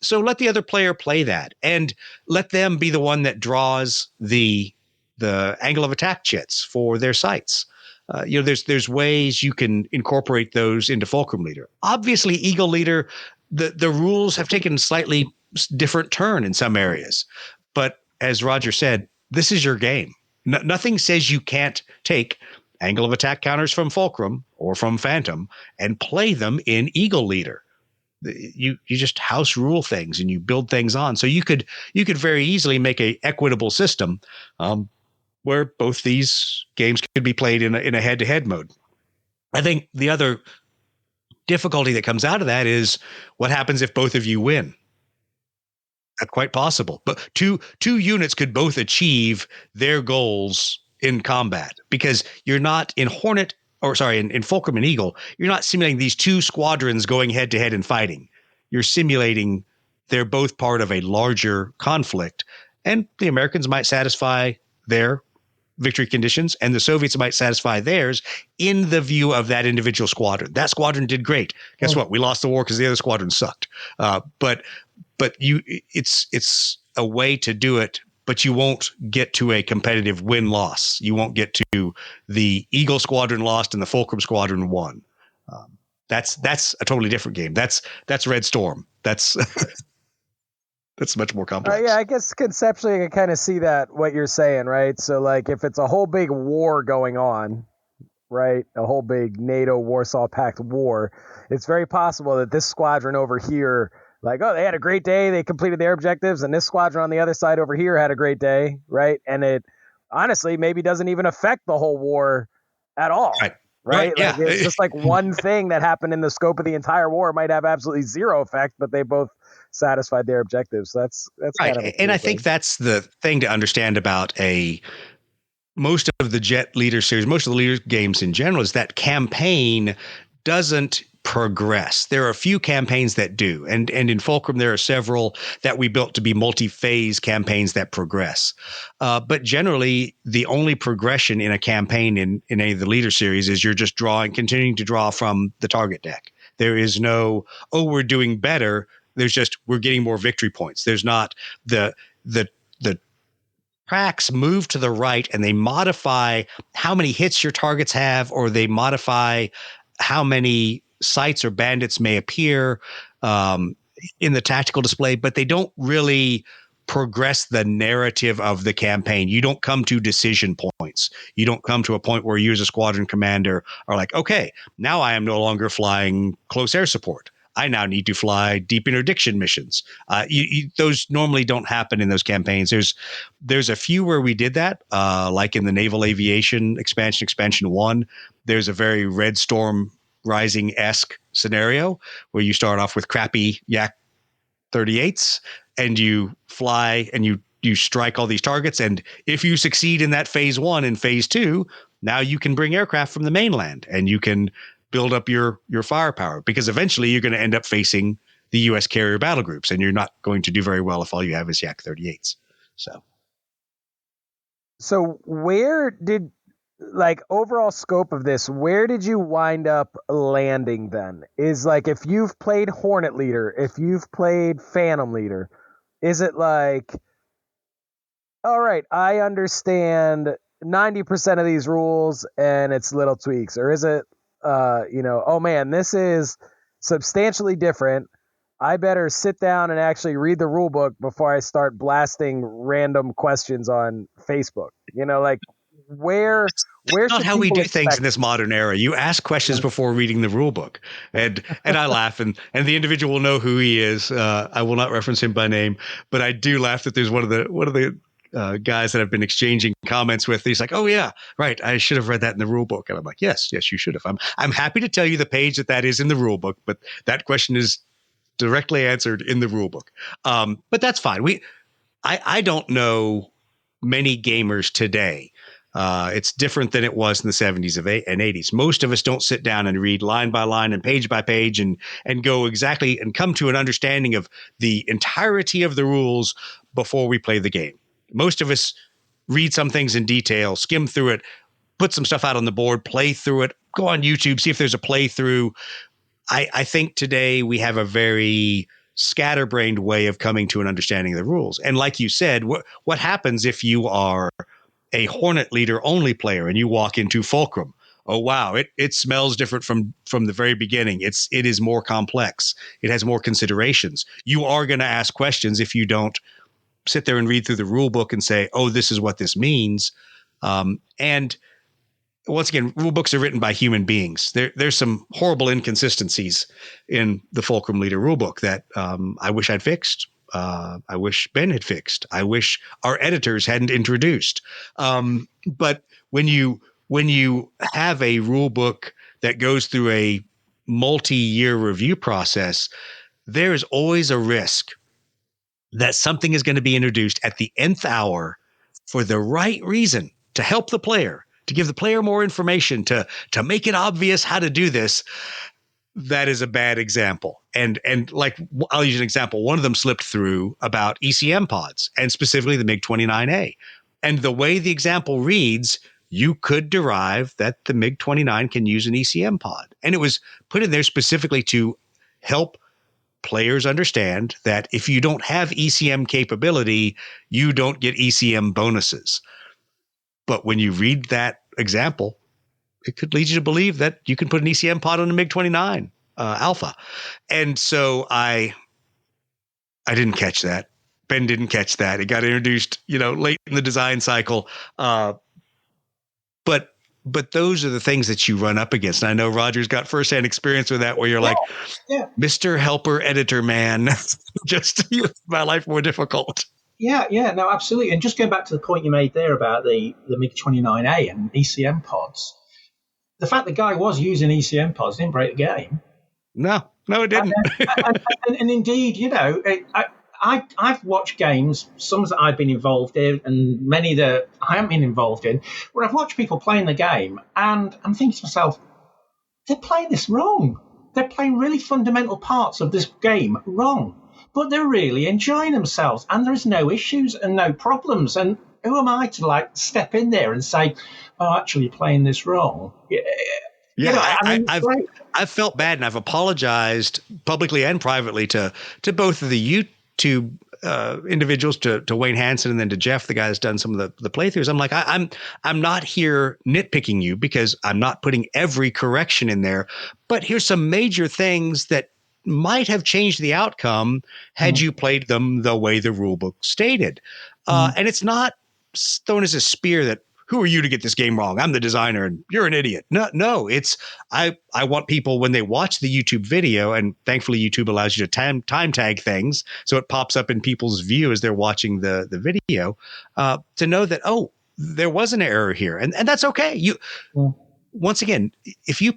So let the other player play that, and let them be the one that draws the angle of attack chits for their sights. There's ways you can incorporate those into Fulcrum Leader. Obviously, Eagle Leader, the rules have taken a slightly different turn in some areas. But as Roger said, this is your game. Nothing says you can't take angle of attack counters from Fulcrum or from Phantom and play them in Eagle Leader. You just house rule things and you build things on. So you could very easily make a equitable system where both these games could be played in a head-to-head mode. I think the other difficulty that comes out of that is what happens if both of you win. That's quite possible. But two units could both achieve their goals in combat, because you're not in in Fulcrum and Eagle, you're not simulating these two squadrons going head-to-head and fighting. You're simulating they're both part of a larger conflict, and the Americans might satisfy their victory conditions and the Soviets might satisfy theirs in the view of that individual squadron. That squadron did great. Guess what? We lost the war because the other squadron sucked. But it's a way to do it, but you won't get to a competitive win-loss. You won't get to the Eagle squadron lost and the Fulcrum squadron won. That's a totally different game. That's Red Storm. That's that's much more complex. Yeah, I guess conceptually I can kind of see that, what you're saying, right? So like if it's a whole big war going on, right, a whole big NATO Warsaw Pact war, it's very possible that this squadron over here, like, oh, they had a great day, they completed their objectives, and this squadron on the other side over here had a great day, right? And it honestly maybe doesn't even affect the whole war at all. Right? Yeah. Like it's just like one thing that happened in the scope of the entire war might have absolutely zero effect, but they both satisfied their objectives. So that's right. Kind of And I think that's the thing to understand about most of the Jet Leader series, most of the Leader games in general, is that campaign doesn't progress. There are a few campaigns that do. And in Fulcrum, there are several that we built to be multi-phase campaigns that progress. But generally, the only progression in a campaign in any of the Leader series is you're just continuing to draw from the target deck. There is no, oh, we're doing better. There's just, we're getting more victory points. There's not the tracks move to the right and they modify how many hits your targets have, or they modify how many sites or bandits may appear in the tactical display, but they don't really progress the narrative of the campaign. You don't come to decision points. You don't come to a point where you as a squadron commander are like, okay, now I am no longer flying close air support. I now need to fly deep interdiction missions. Those normally don't happen in those campaigns. There's a few where we did that, like in the Naval Aviation expansion 1. There's a very Red Storm Rising-esque scenario where you start off with crappy Yak 38s and you fly and you strike all these targets. And if you succeed in that phase 1 and phase 2, now you can bring aircraft from the mainland and you can build up your firepower, because eventually you're going to end up facing the U.S. carrier battle groups, and you're not going to do very well if all you have is Yak 38s. So where did, like, overall scope of this, where did you wind up landing then? Is like, if you've played Hornet Leader, if you've played Phantom Leader, is it like, all right, I understand 90% of these rules and it's little tweaks? Or is it, oh man, this is substantially different. I better sit down and actually read the rule book before I start blasting random questions on Facebook. Like where That's not should how we people do things in this modern era. You ask questions before reading the rule book, and I laugh, and the individual will know who he is. I will not reference him by name, but I do laugh that there's one of the guys that I've been exchanging comments with. He's like, "Oh yeah, right. I should have read that in the rule book." And I'm like, "Yes, you should have." I'm happy to tell you the page that is in the rule book, but that question is directly answered in the rule book. But that's fine. I don't know many gamers today It's different than it was in the 70s and 80s. Most of us don't sit down and read line by line and page by page and go exactly and come to an understanding of the entirety of the rules before we play the game. Most of us read some things in detail, skim through it, put some stuff out on the board, play through it, go on YouTube, see if there's a playthrough. I think today we have a very scatterbrained way of coming to an understanding of the rules. And like you said, what happens if you are a Hornet leader only player and you walk into Fulcrum? Oh, wow, it smells different from the very beginning. It is more complex. It has more considerations. You are going to ask questions if you don't sit there and read through the rule book and say, oh, this is what this means. And once again, rule books are written by human beings. There's some horrible inconsistencies in the Fulcrum Leader rulebook that I wish I'd fixed. I wish Ben had fixed. I wish our editors hadn't introduced. But when you have a rule book that goes through a multi-year review process, there is always a risk that something is going to be introduced at the nth hour for the right reason, to help the player, to give the player more information, to make it obvious how to do this. That is a bad example. And like, I'll use an example. One of them slipped through about ECM pods, and specifically the MiG-29A. And the way the example reads, you could derive that the MiG-29 can use an ECM pod. And it was put in there specifically to help players understand that if you don't have ECM capability, you don't get ECM bonuses. But when you read that example, it could lead you to believe that you can put an ECM pod on a MiG-29 Alpha. And so I didn't catch that. Ben didn't catch that. It got introduced, late in the design cycle. But those are the things that you run up against. And I know Roger's got firsthand experience with that, where you're Mr. Helper Editor Man, just makes my life more difficult. Yeah, no, absolutely. And just going back to the point you made there about the MiG-29A and ECM pods, the fact the guy was using ECM pods didn't break the game. No, it didn't. And indeed, I've watched games, some that I've been involved in and many that I haven't been involved in, where I've watched people playing the game and I'm thinking to myself, they're playing this wrong. They're playing really fundamental parts of this game wrong, but they're really enjoying themselves and there's no issues and no problems. And who am I to step in there and say, oh, actually you're playing this wrong? Yeah, I've felt bad, and I've apologized publicly and privately to both of the YouTube individuals, to Wayne Hansen and then to Jeff, the guy that's done some of the playthroughs. I'm like, I'm not here nitpicking you because I'm not putting every correction in there, but here's some major things that might have changed the outcome had you played them the way the rulebook stated. And it's not thrown as a spear that, who are you to get this game wrong? I'm the designer and you're an idiot. No, it's I want people, when they watch the YouTube video, and thankfully YouTube allows you to time tag things, so it pops up in people's view as they're watching the video, to know that, oh, there was an error here. And that's okay. Once again, if you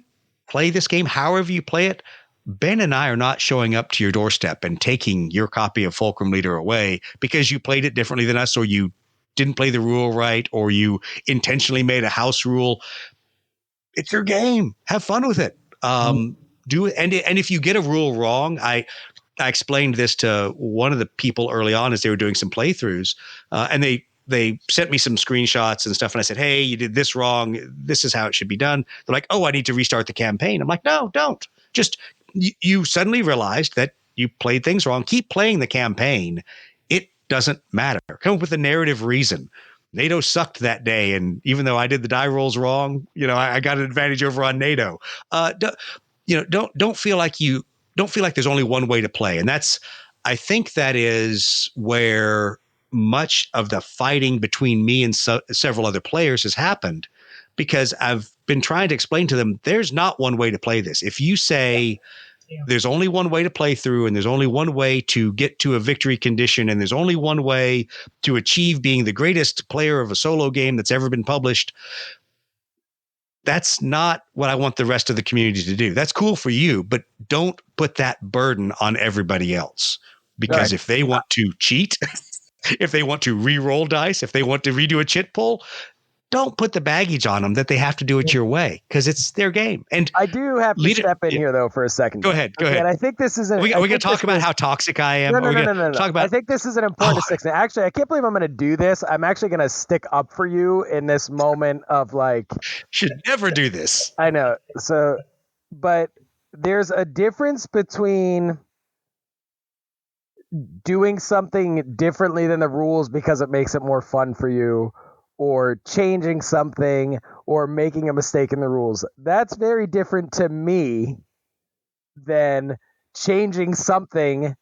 play this game, however you play it, Ben and I are not showing up to your doorstep and taking your copy of Fulcrum Leader away because you played it differently than us, or you didn't play the rule right, or you intentionally made a house rule. It's your game. Have fun with it. Do it. And if you get a rule wrong, I explained this to one of the people early on as they were doing some playthroughs, and they sent me some screenshots and stuff. And I said, hey, you did this wrong. This is how it should be done. They're like, oh, I need to restart the campaign. I'm like, no, don't. Just you suddenly realized that you played things wrong. Keep playing the campaign. Doesn't matter. Come up with a narrative reason. NATO sucked that day, and even though I did the die rolls wrong, I got an advantage over on NATO. Don't feel like there's only one way to play, and I think that is where much of the fighting between me and several other players has happened, because I've been trying to explain to them there's not one way to play this. If you say there's only one way to play through, and there's only one way to get to a victory condition, and there's only one way to achieve being the greatest player of a solo game that's ever been published, that's not what I want the rest of the community to do. That's cool for you, but don't put that burden on everybody else. Because if they want to cheat, if they want to re-roll dice, if they want to redo a chit pull, don't put the baggage on them that they have to do it your way, because it's their game. And I do have to step in here though for a second. Go ahead. Okay, and I think this is we going to talk about how toxic I am. No. Talk about, I think this is an important distinction. Actually, I can't believe I'm going to do this. I'm actually going to stick up for you in this moment of like. Should never do this. I know. So, but there's a difference between doing something differently than the rules because it makes it more fun for you, or changing something, or making a mistake in the rules. That's very different to me than changing something,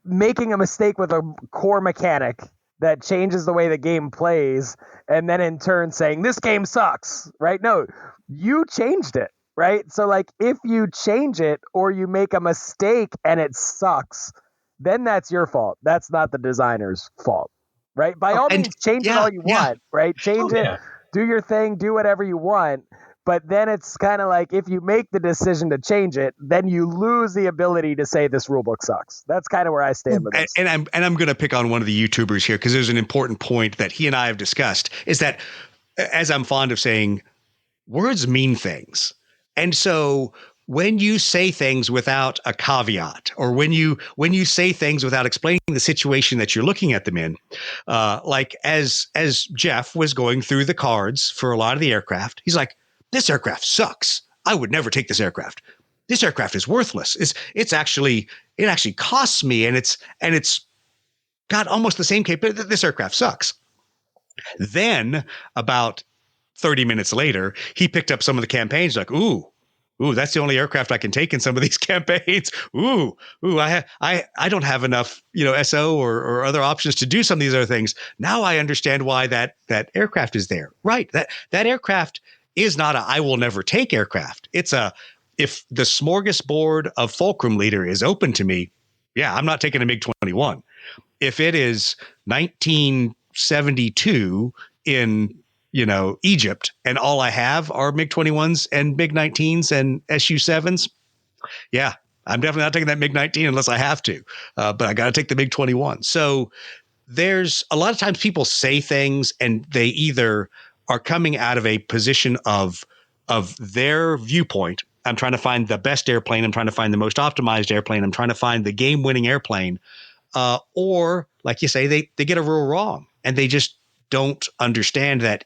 making a mistake with a core mechanic that changes the way the game plays, and then in turn saying, this game sucks, right? No, you changed it, right? So like, if you change it or you make a mistake and it sucks, then that's your fault. That's not the designer's fault, right? By all means, change it all you want, right? Change it, do your thing, do whatever you want. But then it's kind of like, if you make the decision to change it, then you lose the ability to say this rulebook sucks. That's kind of where I stand with this. And I'm going to pick on one of the YouTubers here, because there's an important point that he and I have discussed, is that, as I'm fond of saying, words mean things. And so when you say things without a caveat, or when you say things without explaining the situation that you're looking at them in, like as Jeff was going through the cards for a lot of the aircraft, he's like, this aircraft sucks. I would never take this aircraft. This aircraft is worthless. It actually costs me, and it's got almost the same capability. This aircraft sucks. Then about 30 minutes later, he picked up some of the campaigns, like, ooh, that's the only aircraft I can take in some of these campaigns. I don't have enough, SO or other options to do some of these other things. Now I understand why that aircraft is there. Right. That aircraft is not a I will never take aircraft. It's if the smorgasbord of Fulcrum Leader is open to me, yeah, I'm not taking a MiG-21. If it is 1972 in Egypt, and all I have are MiG-21s and MiG-19s and Su-7s, yeah, I'm definitely not taking that MiG-19 unless I have to. But I got to take the MiG-21. So there's a lot of times people say things, and they either are coming out of a position of their viewpoint. I'm trying to find the best airplane. I'm trying to find the most optimized airplane. I'm trying to find the game-winning airplane. Or, like you say, they get a rule wrong, and they just don't understand that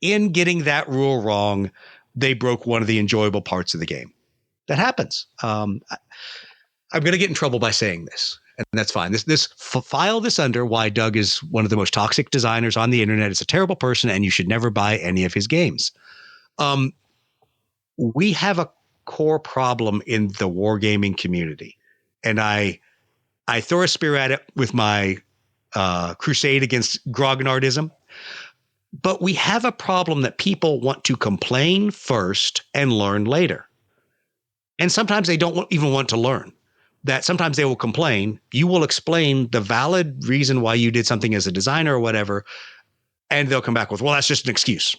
in getting that rule wrong, they broke one of the enjoyable parts of the game. That happens. I'm going to get in trouble by saying this, and that's fine. File this under why Doug is one of the most toxic designers on the internet. Is a terrible person, and you should never buy any of his games. We have a core problem in the wargaming community, and I throw a spear at it with my crusade against Grognardism. But we have a problem that people want to complain first and learn later. And sometimes they don't even want to learn. That sometimes they will complain. You will explain the valid reason why you did something as a designer or whatever, and they'll come back with, well, that's just an excuse.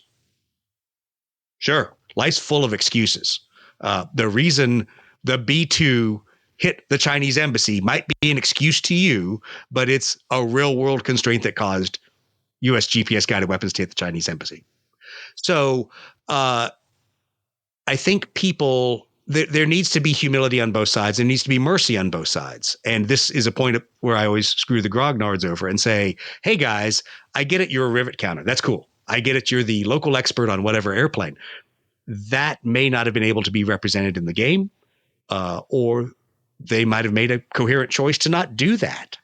Sure, life's full of excuses. The reason the B-2 hit the Chinese embassy might be an excuse to you, but it's a real world constraint that caused U.S. GPS-guided weapons to hit the Chinese embassy. So I think there needs to be humility on both sides. There needs to be mercy on both sides. And this is a point where I always screw the grognards over and say, hey, guys, I get it. You're a rivet counter. That's cool. I get it. You're the local expert on whatever airplane. That may not have been able to be represented in the game, or they might have made a coherent choice to not do that.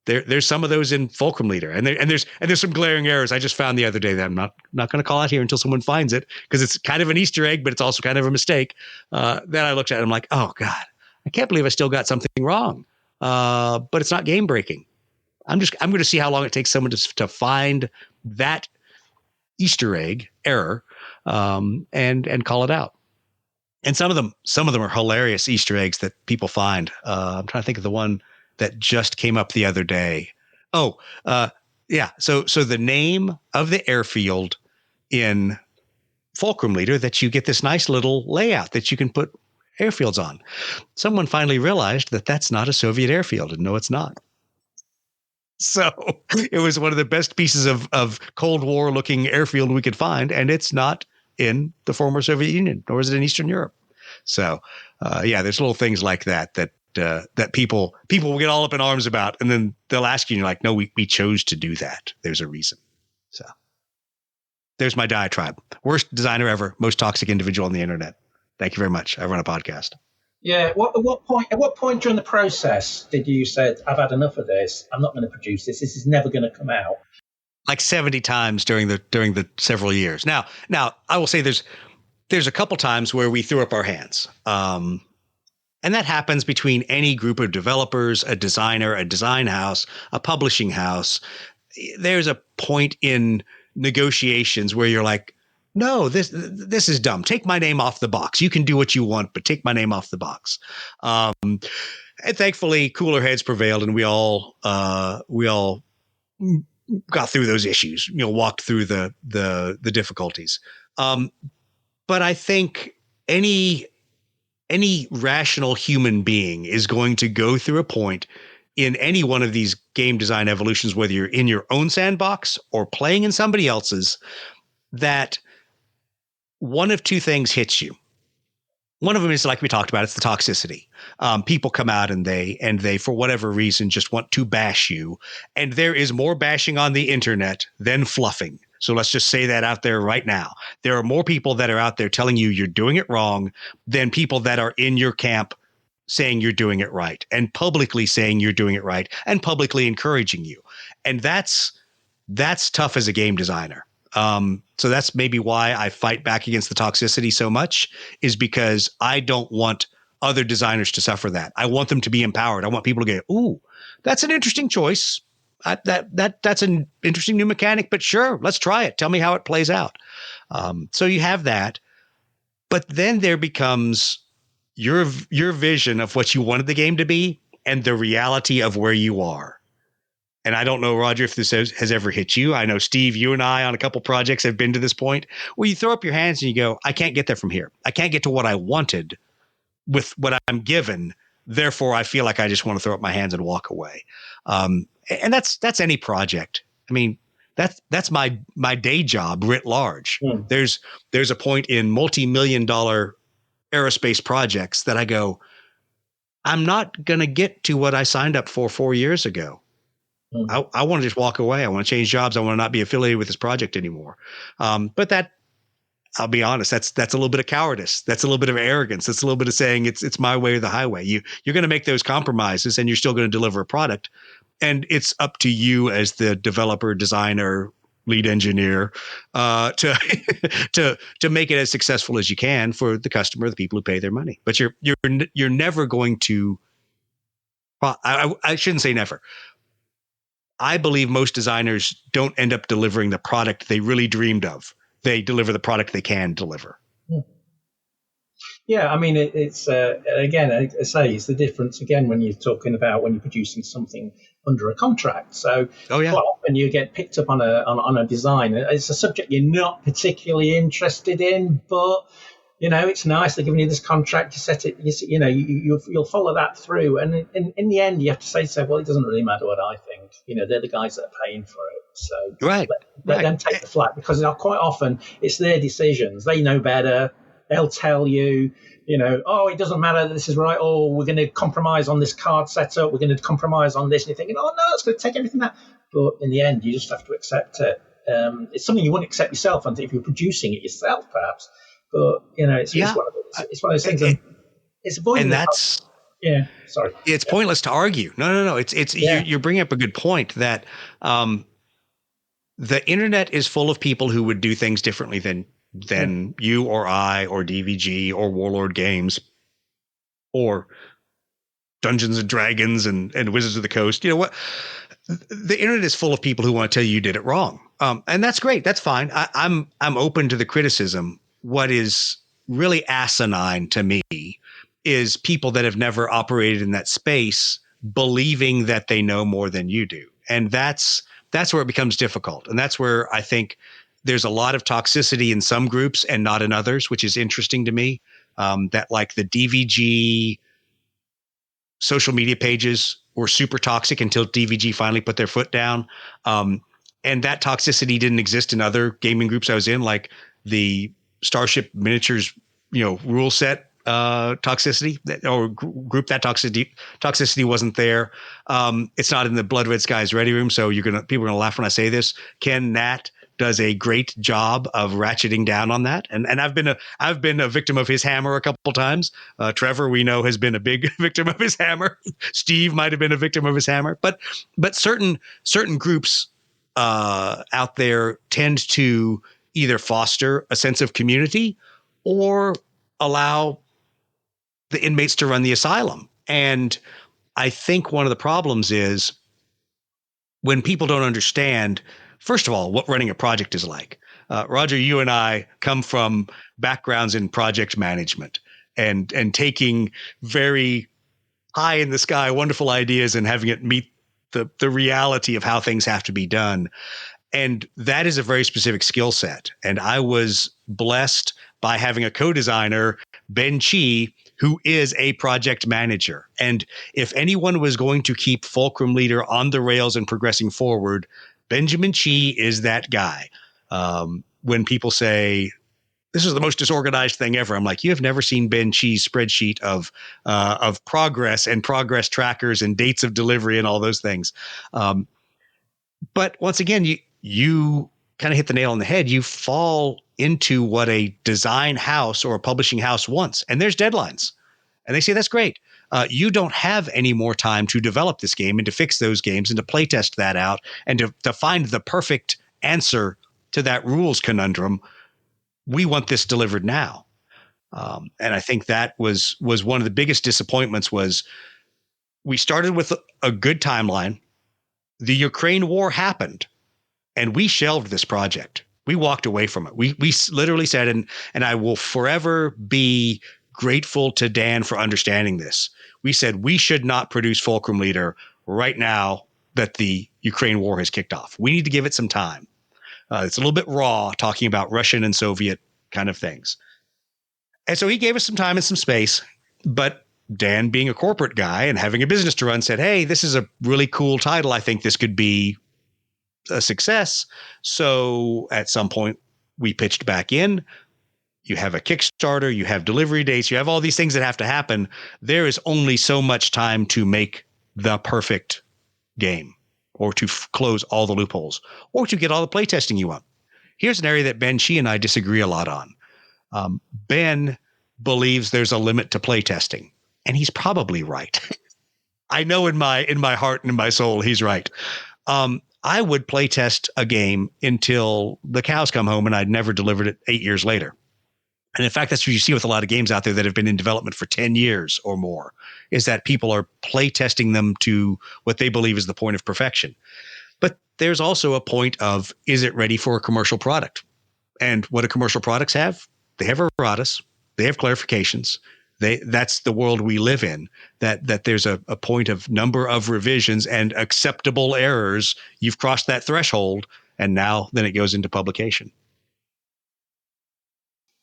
There's some of those in Fulcrum Leader, and there's some glaring errors I just found the other day that I'm not going to call out here until someone finds it, because it's kind of an Easter egg, but it's also kind of a mistake. That I looked at and I'm like, oh God, I can't believe I still got something wrong. But it's not game breaking. I'm going to see how long it takes someone to find that Easter egg error, and call it out. And some of them are hilarious Easter eggs that people find. I'm trying to think of the one that just came up the other day. Oh, yeah. So the name of the airfield in Fulcrum Leader, that you get this nice little layout that you can put airfields on. Someone finally realized that that's not a Soviet airfield, and no, it's not. So it was one of the best pieces of Cold War looking airfield we could find. And it's not in the former Soviet Union, nor is it in Eastern Europe. So, there's little things like that people will get all up in arms about, and then they'll ask you, and you're like, no, we chose to do that. There's a reason. So there's my diatribe. Worst designer ever, most toxic individual on the internet. Thank you very much. I run a podcast. Yeah. At what point during the process did you say, I've had enough of this, I'm not going to produce this, this is never going to come out? Like 70 times during the several years. Now I will say there's a couple times where we threw up our hands. And that happens between any group of developers, a designer, a design house, a publishing house. There's a point in negotiations where you're like, no, this is dumb. Take my name off the box. You can do what you want, but take my name off the box. And thankfully, cooler heads prevailed, and we all got through those issues. Walked through the difficulties. But I think any rational human being is going to go through a point in any one of these game design evolutions, whether you're in your own sandbox or playing in somebody else's, that one of two things hits you. One of them is, like we talked about, it's the toxicity. People come out and they, for whatever reason, just want to bash you. And there is more bashing on the internet than fluffing. So let's just say that out there right now. There are more people that are out there telling you you're doing it wrong than people that are in your camp saying you're doing it right, and publicly saying you're doing it right, and publicly encouraging you. And that's tough as a game designer. So that's maybe why I fight back against the toxicity so much, is because I don't want other designers to suffer that. I want them to be empowered. I want people to go, ooh, that's an interesting choice. That's an interesting new mechanic, but sure, let's try it. Tell me how it plays out. So you have that, but then there becomes your vision of what you wanted the game to be and the reality of where you are. And I don't know, Roger, if this has ever hit you. I know, Steve, you and I on a couple projects have been to this point where you throw up your hands and you go, I can't get there from here. I can't get to what I wanted with what I'm given. Therefore, I feel like I just want to throw up my hands and walk away. And that's any project. I mean, that's my day job writ large. Mm. There's a point in multi-million-dollar aerospace projects that I go, I'm not going to get to what I signed up for 4 years ago. Mm. I want to just walk away. I want to change jobs. I want to not be affiliated with this project anymore. But that, I'll be honest, that's a little bit of cowardice. That's a little bit of arrogance. That's a little bit of saying it's my way or the highway. You're going to make those compromises and you're still going to deliver a product. And it's up to you as the developer, designer, lead engineer, to make it as successful as you can for the customer, the people who pay their money. But you're never going to. Well, I shouldn't say never. I believe most designers don't end up delivering the product they really dreamed of. They deliver the product they can deliver. Yeah, I mean, it's again, I say, it's the difference again when you're talking about when you're producing something under a contract. So quite often you get picked up on a design. It's a subject you're not particularly interested in, but it's nice they're giving you this contract. You set it, you'll follow that through, and in the end you have to say, well, it doesn't really matter what I think. They're the guys that are paying for it. So let them take the flak, because quite often it's their decisions. They know better. They'll tell you, it doesn't matter that this is right. Oh, we're going to compromise on this card setup. We're going to compromise on this. And you're thinking, oh, no, it's going to take everything that. But in the end, you just have to accept it. It's something you wouldn't accept yourself if you're producing it yourself, perhaps. But, it's one of those things. It's avoiding. And that's. Yeah, sorry. It's pointless to argue. No. You're bringing up a good point that the internet is full of people who would do things differently than you or I or DVG or Warlord Games or Dungeons and Dragons and Wizards of the Coast. You know what? The internet is full of people who want to tell you did it wrong. And that's great. That's fine. I'm open to the criticism. What is really asinine to me is people that have never operated in that space believing that they know more than you do. And that's where it becomes difficult. And that's where I think there's a lot of toxicity in some groups and not in others, which is interesting to me. That like the DVG social media pages were super toxic until DVG finally put their foot down. And that toxicity didn't exist in other gaming groups I was in, like the Starship Miniatures, rule set toxicity or group. That toxicity wasn't there. It's not in the Blood Red Skies Ready Room, so people are gonna laugh when I say this. Ken Nat does a great job of ratcheting down on that, and I've been a victim of his hammer a couple times. Trevor, we know, has been a big victim of his hammer. Steve might have been a victim of his hammer, but certain groups out there tend to either foster a sense of community or allow the inmates to run the asylum. And I think one of the problems is when people don't understand, first of all, what running a project is like. Roger, you and I come from backgrounds in project management and taking very high in the sky, wonderful ideas and having it meet the reality of how things have to be done. And that is a very specific skill set. And I was blessed by having a co-designer, Ben Chi, who is a project manager. And if anyone was going to keep Fulcrum Leader on the rails and progressing forward, Benjamin Chi is that guy. When people say, this is the most disorganized thing ever, I'm like, you have never seen Ben Chi's spreadsheet of progress and progress trackers and dates of delivery and all those things. But once again, you kind of hit the nail on the head. You fall into what a design house or a publishing house wants, and there's deadlines. And they say, that's great. You don't have any more time to develop this game and to fix those games and to play test that out and to find the perfect answer to that rules conundrum. We want this delivered now. And I think that was one of the biggest disappointments. Was we started with a good timeline. The Ukraine war happened and we shelved this project. We walked away from it. We literally said, and I will forever be grateful to Dan for understanding this. We said we should not produce Fulcrum Leader right now that the Ukraine war has kicked off. We need to give it some time. It's a little bit raw talking about Russian and Soviet kind of things. And so he gave us some time and some space, but Dan, being a corporate guy and having a business to run, said, hey, this is a really cool title. I think this could be a success. So at some point we pitched back in. You have a Kickstarter, you have delivery dates, you have all these things that have to happen. There is only so much time to make the perfect game or to close all the loopholes or to get all the playtesting you want. Here's an area that Ben Chi and I disagree a lot on. Ben believes there's a limit to playtesting, and he's probably right. I know in my heart and in my soul, he's right. I would playtest a game until the cows come home and I'd never delivered it 8 years later. And in fact, that's what you see with a lot of games out there that have been in development for 10 years or more, is that people are play testing them to what they believe is the point of perfection. But there's also a point of, is it ready for a commercial product? And what do commercial products have? They have erratas. They have clarifications. That's the world we live in, that there's a point of number of revisions and acceptable errors. You've crossed that threshold, and now then it goes into publication.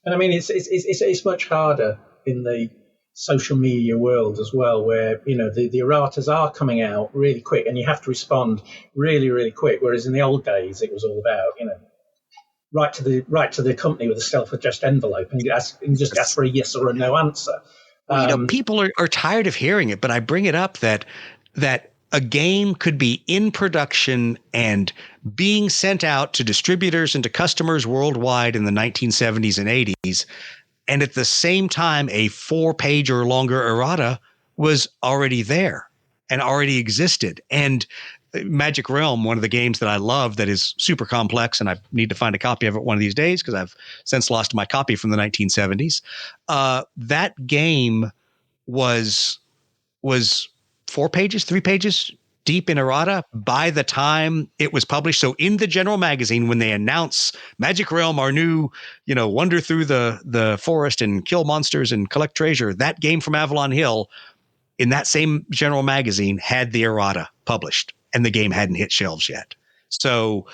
And I mean, it's much harder in the social media world as well, where the erratas are coming out really quick, and you have to respond really, really quick. Whereas in the old days, it was all about write to the company with a self-addressed envelope and just ask for a yes or a no answer. People are tired of hearing it, but I bring it up that a game could be in production and being sent out to distributors and to customers worldwide in the 1970s and 80s. And at the same time, a 4-page or longer errata was already there and already existed. And Magic Realm, one of the games that I love that is super complex, and I need to find a copy of it one of these days because I've since lost my copy from the 1970s. That game was 4 pages, 3 pages deep in errata by the time it was published. So in the general magazine, when they announce Magic Realm, our new, wander through the forest and kill monsters and collect treasure, that game from Avalon Hill in that same general magazine had the errata published, and the game hadn't hit shelves yet. So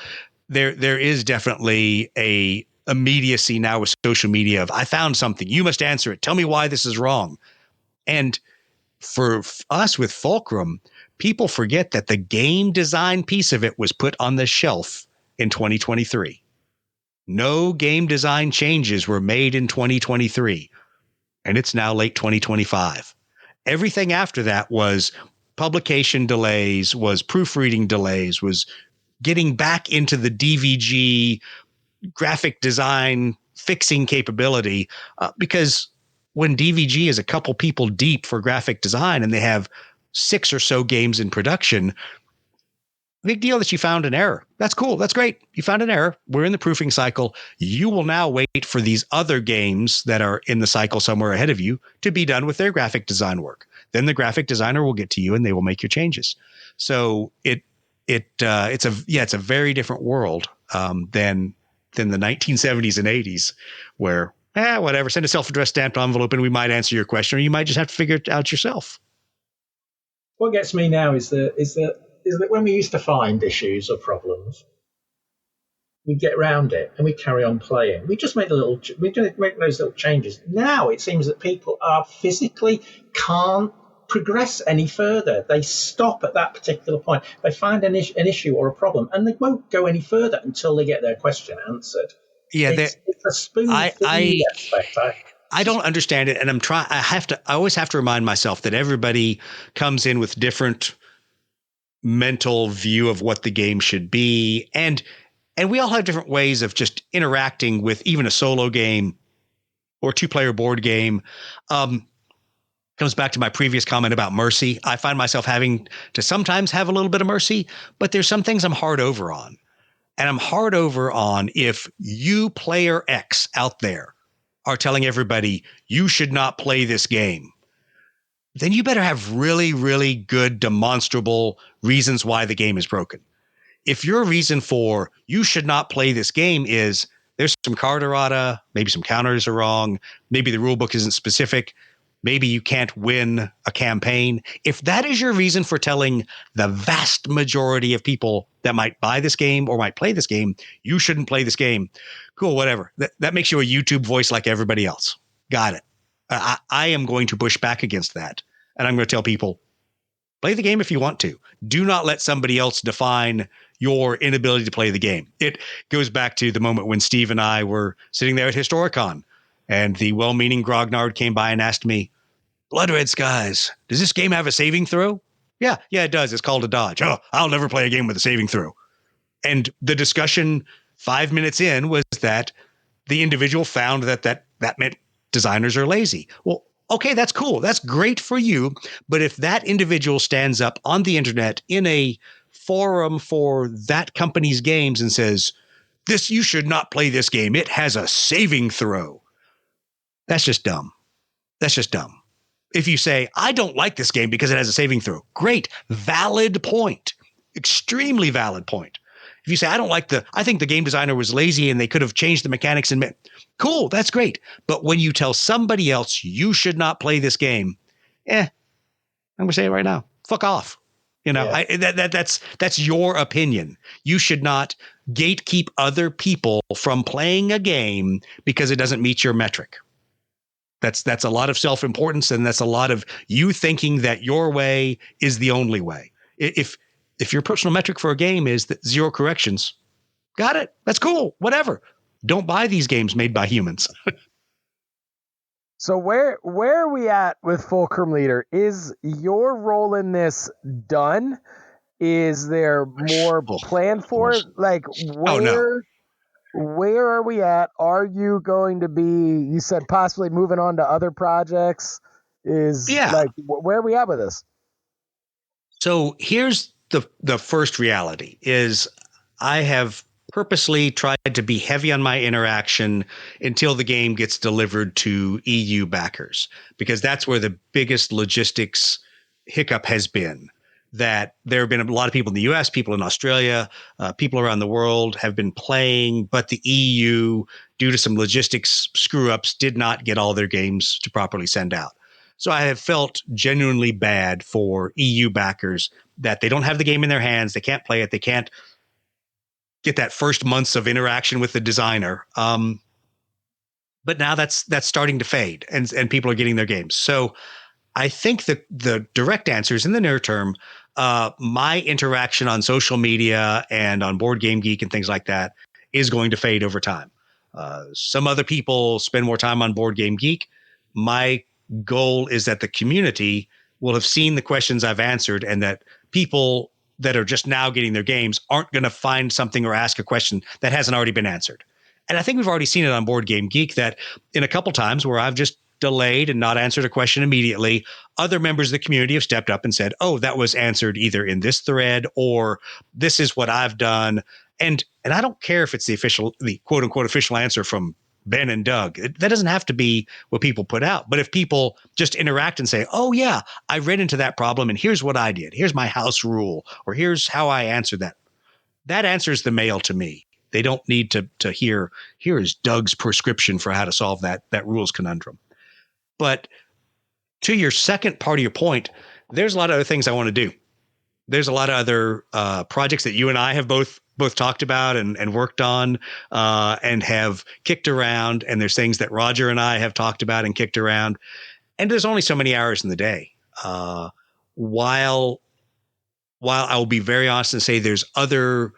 there is definitely a immediacy now with social media of, I found something, you must answer it. Tell me why this is wrong. And for us with Fulcrum, people forget that the game design piece of it was put on the shelf in 2023. No game design changes were made in 2023, and it's now late 2025. Everything after that was publication delays, was proofreading delays, was getting back into the DVG graphic design fixing capability, because when DVG is a couple people deep for graphic design and they have 6 or so games in production, big deal that you found an error. That's cool. That's great. You found an error. We're in the proofing cycle. You will now wait for these other games that are in the cycle somewhere ahead of you to be done with their graphic design work. Then the graphic designer will get to you and they will make your changes. So it's a very different world than the 1970s and 80s, where whatever, send a self-addressed stamped envelope and we might answer your question, or you might just have to figure it out yourself. What gets me now is that when we used to find issues or problems, we get around it and we carry on playing. We just make make those little changes. Now it seems that people are physically can't progress any further. They stop at that particular point. They find an issue or a problem, and they won't go any further until they get their question answered. Yeah, it's a spoon feed aspect. I don't understand it, and I always have to remind myself that everybody comes in with different mental view of what the game should be, and we all have different ways of just interacting with even a solo game or 2-player board game. Comes back to my previous comment about mercy. I find myself having to sometimes have a little bit of mercy, but there's some things I'm hard over on. And I'm hard over on if you, player X out there, are telling everybody you should not play this game, then you better have really, really good demonstrable reasons why the game is broken. If your reason for you should not play this game is there's some card errata, maybe some counters are wrong, maybe the rule book isn't specific, maybe you can't win a campaign. If that is your reason for telling the vast majority of people that might buy this game or might play this game, you shouldn't play this game, cool, whatever. That makes you a YouTube voice like everybody else. Got it. I am going to push back against that. And I'm going to tell people, play the game if you want to. Do not let somebody else define your inability to play the game. It goes back to the moment when Steve and I were sitting there at Historicon, and the well-meaning Grognard came by and asked me, Blood Red Skies, does this game have a saving throw? Yeah, it does. It's called a dodge. Oh, I'll never play a game with a saving throw. And the discussion 5 minutes in was that the individual found that meant designers are lazy. Well, okay, that's cool. That's great for you. But if that individual stands up on the internet in a forum for that company's games and says, you should not play this game, it has a saving throw, that's just dumb. That's just dumb. If you say, I don't like this game because it has a saving throw, great, valid point, extremely valid point. If you say, I think the game designer was lazy and they could have changed the mechanics and cool, that's great. But when you tell somebody else you should not play this game, I'm going to say it right now, fuck off. That's your opinion. You should not gatekeep other people from playing a game because it doesn't meet your metric. That's a lot of self-importance, and that's a lot of you thinking that your way is the only way. If your personal metric for a game is that 0 corrections, got it. That's cool. Whatever. Don't buy these games made by humans. So where are we at with Fulcrum Leader? Is your role in this done? Is there more planned for it? Like where are we at? Are you going to be, you said possibly moving on to other projects? Where are we at with this? So here's the first reality is I have purposely tried to be heavy on my interaction until the game gets delivered to EU backers, because that's where the biggest logistics hiccup has been. That there have been a lot of people in the US, people in Australia, people around the world have been playing, but the EU, due to some logistics screw ups, did not get all their games to properly send out. So I have felt genuinely bad for EU backers that they don't have the game in their hands. They can't play it. They can't get that first months of interaction with the designer. But now that's starting to fade, and people are getting their games. So I think that the direct answer is in the near term. My interaction on social media and on Board Game Geek and things like that is going to fade over time. Some other people spend more time on Board Game Geek. My goal is that the community will have seen the questions I've answered, and that people that are just now getting their games aren't going to find something or ask a question that hasn't already been answered. And I think we've already seen it on Board Game Geek that in a couple times where I've just delayed and not answered a question immediately, other members of the community have stepped up and said, oh, that was answered either in this thread or this is what I've done. And I don't care if it's the quote unquote official answer from Ben and Doug. That doesn't have to be what people put out. But if people just interact and say, oh yeah, I read into that problem and here's what I did. Here's my house rule, or here's how I answered that. That answers the mail to me. They don't need to hear, here is Doug's prescription for how to solve that rules conundrum. But to your second part of your point, there's a lot of other things I want to do. There's a lot of other projects that you and I have both talked about and worked on and have kicked around. And there's things that Roger and I have talked about and kicked around. And there's only so many hours in the day. While I will be very honest and say there's other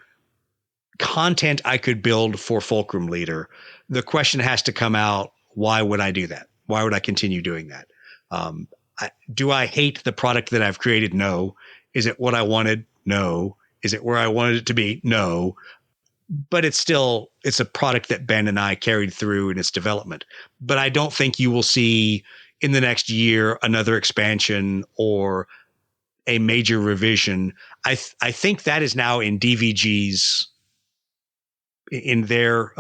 content I could build for Fulcrum Leader, the question has to come out, why would I do that? Why would I continue doing that? Do I hate the product that I've created? No. Is it what I wanted? No. Is it where I wanted it to be? No. But it's a product that Ben and I carried through in its development. But I don't think you will see in the next year another expansion or a major revision. I think that is now in DVG's in their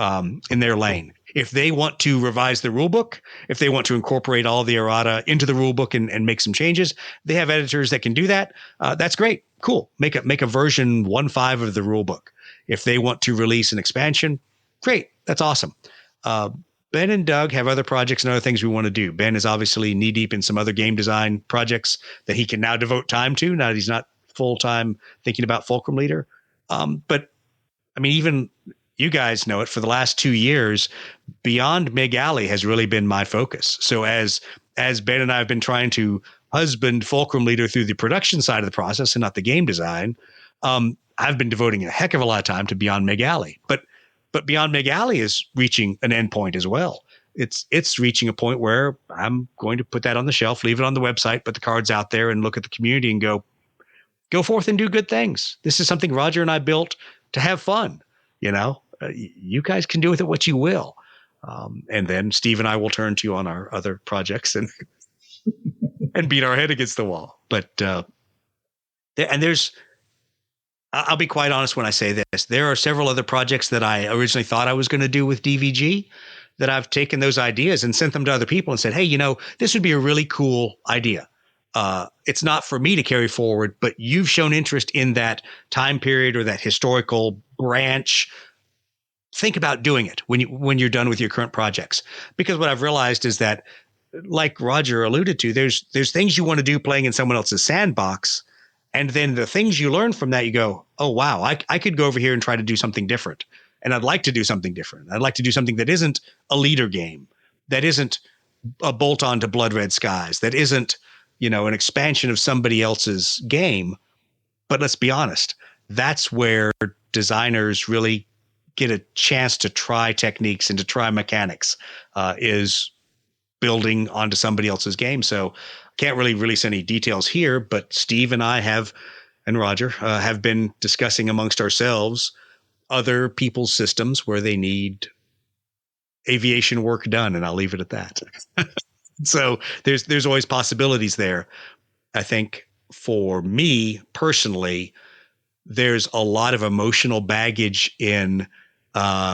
lane. If they want to revise the rule book, if they want to incorporate all the errata into the rule book and make some changes, they have editors that can do that. That's great. Cool. Make a version 1.5 of the rule book. If they want to release an expansion, great. That's awesome. Ben and Doug have other projects and other things we want to do. Ben is obviously knee deep in some other game design projects that he can now devote time to, now that he's not full time thinking about Fulcrum Leader. But I mean, even you guys know it, for the last 2 years, Beyond Mig Alley has really been my focus. So as Ben and I have been trying to husband Fulcrum Leader through the production side of the process and not the game design, I've been devoting a heck of a lot of time to Beyond Mig Alley. But Beyond Mig Alley is reaching an endpoint as well. It's reaching a point where I'm going to put that on the shelf, leave it on the website, put the cards out there and look at the community and go forth and do good things. This is something Roger and I built to have fun. You guys can do with it what you will. And then Steve and I will turn to you on our other projects and beat our head against the wall. But I'll be quite honest when I say this. There are several other projects that I originally thought I was going to do with DVG that I've taken those ideas and sent them to other people and said, hey, this would be a really cool idea. It's not for me to carry forward, but you've shown interest in that time period or that historical branch. Think about doing it when you're done with your current projects. Because what I've realized is that, like Roger alluded to, there's things you want to do playing in someone else's sandbox. And then the things you learn from that, you go, oh, wow, I could go over here and try to do something different. And I'd like to do something different. I'd like to do something that isn't a leader game, that isn't a bolt on to Blood Red Skies, that isn't, an expansion of somebody else's game. But let's be honest, that's where designers really get a chance to try techniques and to try mechanics, is building onto somebody else's game. So can't really release any details here, but Steve and I and Roger have been discussing amongst ourselves other people's systems where they need aviation work done. And I'll leave it at that. So there's always possibilities there. I think for me personally, there's a lot of emotional baggage in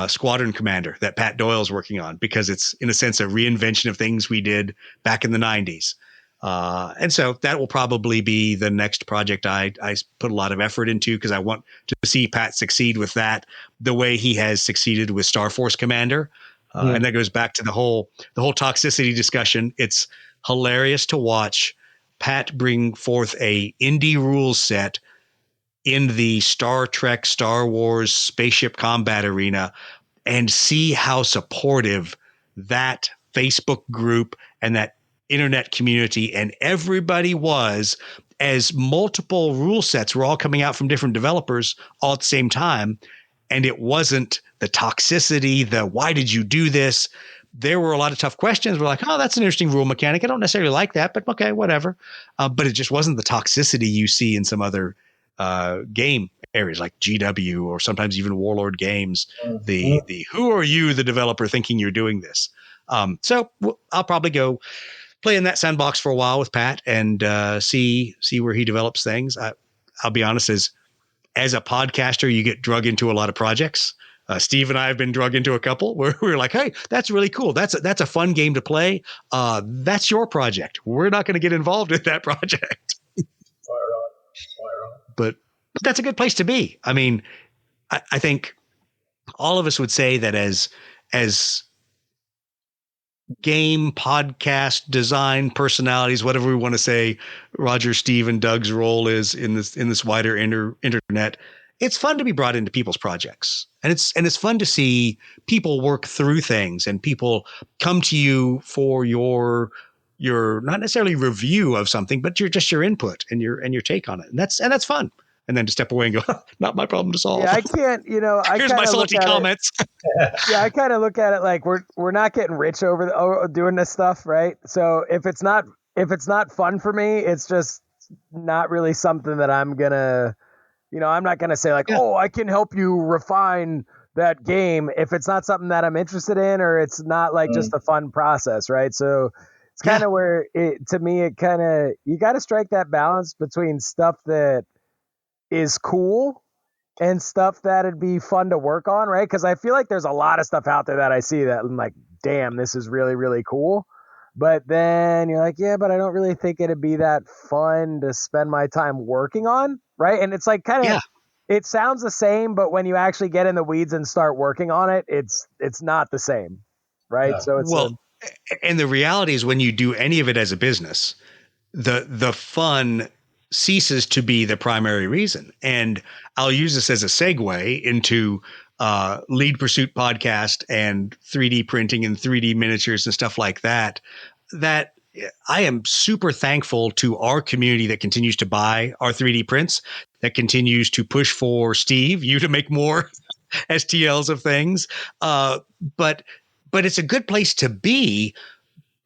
Squadron Commander that Pat Doyle's working on, because it's in a sense a reinvention of things we did back in the 90s. And so that will probably be the next project I put a lot of effort into, because I want to see Pat succeed with that the way he has succeeded with Star Force Commander. And that goes back to the whole toxicity discussion. It's hilarious to watch Pat bring forth a indie rules set in the Star Trek, Star Wars spaceship combat arena and see how supportive that Facebook group and that internet community, and everybody was, as multiple rule sets were all coming out from different developers all at the same time. And it wasn't the toxicity, the why did you do this? There were a lot of tough questions. We're like, oh, that's an interesting rule mechanic. I don't necessarily like that, but okay, whatever. But it just wasn't the toxicity you see in some other game areas like GW or sometimes even Warlord Games. The who are you, the developer, thinking you're doing this? So I'll probably go play in that sandbox for a while with Pat and see where he develops things. I'll be honest, as a podcaster, you get drug into a lot of projects. Steve and I have been drug into a couple where we're like, hey, that's really cool. That's a fun game to play. That's your project. We're not going to get involved in that project. Fire on. But that's a good place to be. I mean, I think all of us would say that as game, podcast, design personalities, whatever we want to say, Roger, Steve, and Doug's role is in this wider internet. It's fun to be brought into people's projects, and it's fun to see people work through things and people come to you for your not necessarily review of something, but your input and your take on it, and that's fun. And then to step away and go, not my problem to solve. Yeah, I can't. Here's my salty comments. Yeah, I kind of look at it like we're not getting rich over doing this stuff, right? So if it's not fun for me, it's just not really something that I'm gonna. I'm not going to say like, oh, I can help you refine that game if it's not something that I'm interested in, or it's not like just a fun process. Right. So it's kind of where to me, you got to strike that balance between stuff that is cool and stuff that'd be fun to work on. Right. Cause I feel like there's a lot of stuff out there that I see that I'm like, damn, this is really, really cool. But then you're like, yeah, but I don't really think it'd be that fun to spend my time working on. Right. And it's like kind of, it sounds the same, but when you actually get in the weeds and start working on it, it's not the same. Right. Yeah. So it's and the reality is when you do any of it as a business, the fun ceases to be the primary reason. And I'll use this as a segue into Lead Pursuit podcast and 3D printing and 3D miniatures and stuff like that I am super thankful to our community that continues to buy our 3D prints, that continues to push for Steve, you to make more STLs of things. But it's a good place to be.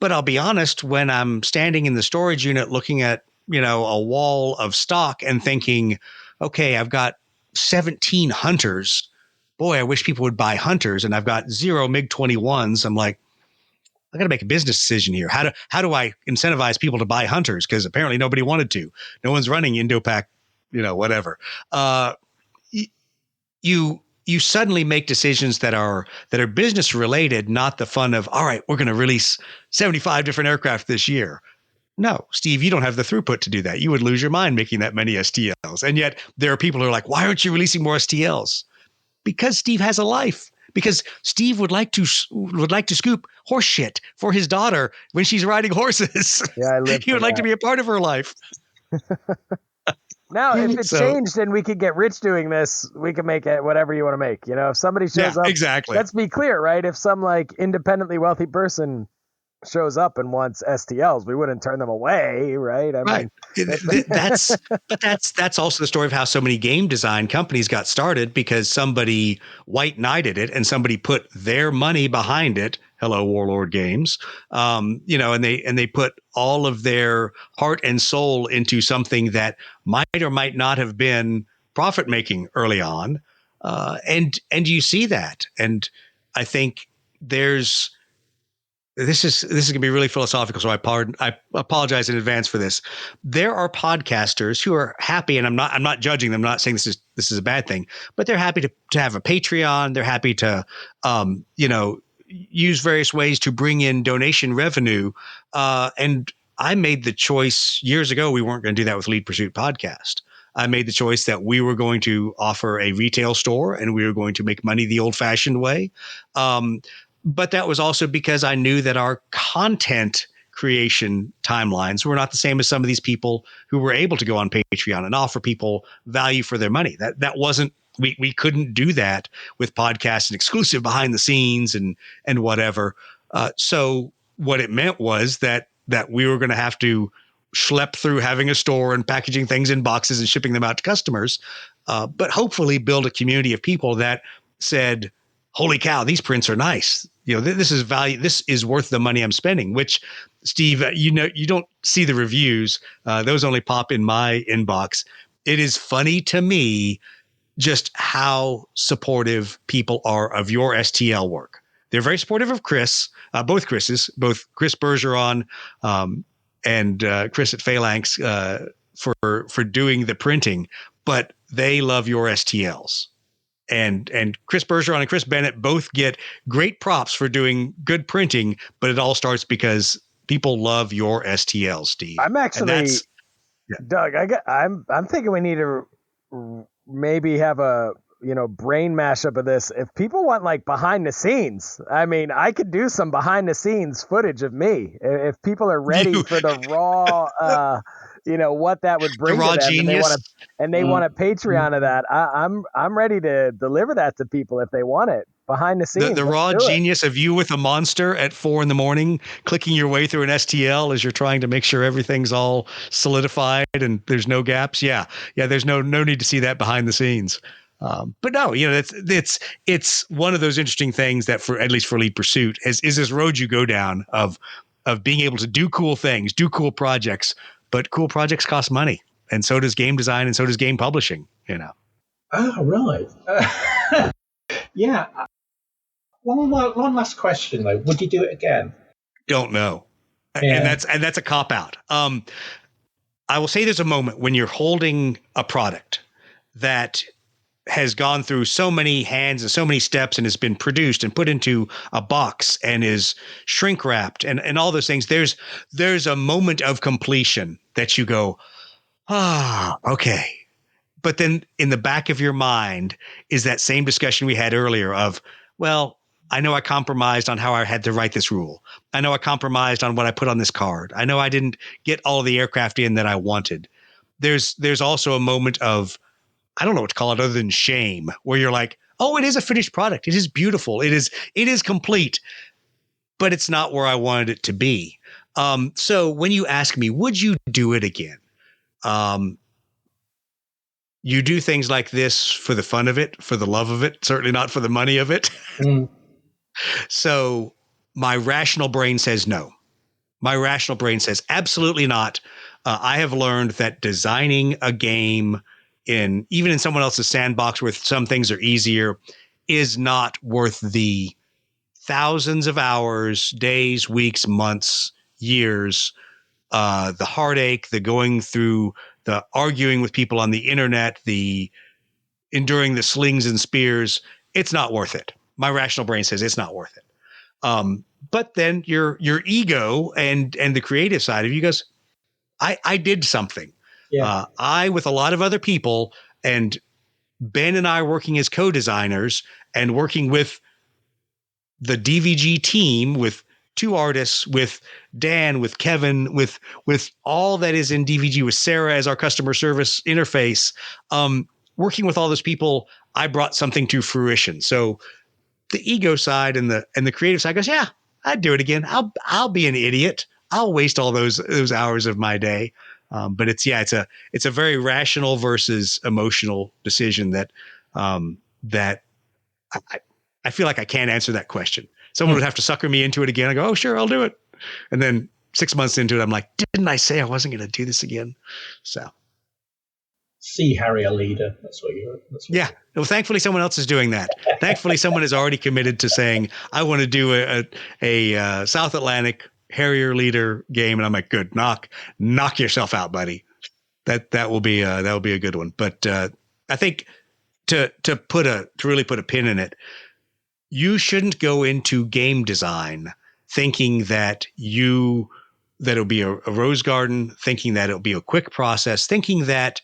But I'll be honest, when I'm standing in the storage unit looking at, a wall of stock and thinking, okay, I've got 17 hunters. Boy, I wish people would buy hunters. And I've got 0 MiG-21s. I'm like, I got to make a business decision here. How do I incentivize people to buy hunters? Because apparently nobody wanted to. No one's running Indo-Pac, whatever. You suddenly make decisions that are business related, not the fun of, all right, we're going to release 75 different aircraft this year. No, Steve, you don't have the throughput to do that. You would lose your mind making that many STLs. And yet there are people who are like, why aren't you releasing more STLs? Because Steve has a life. Because Steve would like to scoop horse shit for his daughter when she's riding horses. Yeah, he would like to be a part of her life. Now, if it changed and we could get rich doing this, we can make it whatever you want to make. If somebody shows up, exactly. Let's be clear, right? If some like independently wealthy person shows up and wants STLs, we wouldn't turn them away, right? I mean, that's also the story of how so many game design companies got started, because somebody white knighted it and somebody put their money behind it. Hello, Warlord Games. And they put all of their heart and soul into something that might or might not have been profit making early on. And you see that. And I think this is going to be really philosophical, so I apologize in advance for this. There are podcasters who are happy, and I'm not judging them. I'm not saying this is a bad thing, but they're happy to have a Patreon. They're happy to use various ways to bring in donation revenue. And I made the choice years ago. We weren't going to do that with Lead Pursuit Podcast. I made the choice that we were going to offer a retail store and we were going to make money the old-fashioned way. But that was also because I knew that our content creation timelines were not the same as some of these people who were able to go on Patreon and offer people value for their money. That wasn't, we couldn't do that with podcasts and exclusive behind the scenes and whatever. So what it meant was that that we were going to have to schlep through having a store and packaging things in boxes and shipping them out to customers, but hopefully build a community of people that said, holy cow, these prints are nice. This is value. This is worth the money I'm spending, which, Steve, you don't see the reviews. Those only pop in my inbox. It is funny to me just how supportive people are of your STL work. They're very supportive of Chris, both Chris's, both Chris Bergeron and Chris at Phalanx for doing the printing, but they love your STLs. And Chris Bergeron and Chris Bennett both get great props for doing good printing, but it all starts because people love your STLs, Steve. I'm actually, Doug. I'm thinking we need to maybe have a brain mashup of this. If people want like behind the scenes, I mean, I could do some behind the scenes footage of me if people are ready for the raw. What that would bring the raw to them, genius. and they want a Patreon of that. I'm ready to deliver that to people if they want it behind the scenes. The raw genius of you with a monster at 4 a.m, clicking your way through an STL as you're trying to make sure everything's all solidified and there's no gaps. Yeah. There's no need to see that behind the scenes. But no, it's one of those interesting things that at least for Elite Pursuit is this road you go down of being able to do cool things, do cool projects. But cool projects cost money, and so does game design, and so does game publishing. Oh, right. Yeah. One last question though: would you do it again? Don't know, yeah. and that's a cop out. I will say there's a moment when you're holding a product that has gone through so many hands and so many steps and has been produced and put into a box and is shrink wrapped and all those things. There's a moment of completion that you go, okay. But then in the back of your mind is that same discussion we had earlier of, well, I know I compromised on how I had to write this rule. I know I compromised on what I put on this card. I know I didn't get all of the aircraft in that I wanted. There's also a moment of, I don't know what to call it other than shame, where you're like, oh, it is a finished product. It is beautiful. It is complete, but it's not where I wanted it to be. So when you ask me, would you do it again? You do things like this for the fun of it, for the love of it, certainly not for the money of it. So my rational brain says no. My rational brain says absolutely not. I have learned that designing a game even in someone else's sandbox where some things are easier is not worth the thousands of hours, days, weeks, months, years, the heartache, the going through, the arguing with people on the internet, the enduring the slings and spears. It's not worth it. My rational brain says it's not worth it. But then your ego and the creative side of you goes, I did something. Yeah. I, with a lot of other people, and Ben and I working as co-designers and working with the DVG team, with 2 artists, with Dan, with Kevin, with all that is in DVG, with Sarah as our customer service interface, working with all those people, I brought something to fruition. So the ego side and the creative side goes, yeah, I'd do it again. I'll be an idiot. I'll waste all those hours of my day. But it's a very rational versus emotional decision that I feel like I can't answer that question. Someone would have to sucker me into it again. I go, oh, sure, I'll do it. And then 6 months into it, I'm like, didn't I say I wasn't going to do this again? So. See Harry a leader. That's what you're. Well, thankfully someone else is doing that. Thankfully someone is already committed to saying, I want to do a South Atlantic Harrier leader game. And I'm like, good, knock yourself out, buddy. That will be a good one. But I think to really put a pin in it, you shouldn't go into game design thinking that it'll be a rose garden, thinking that it'll be a quick process, thinking that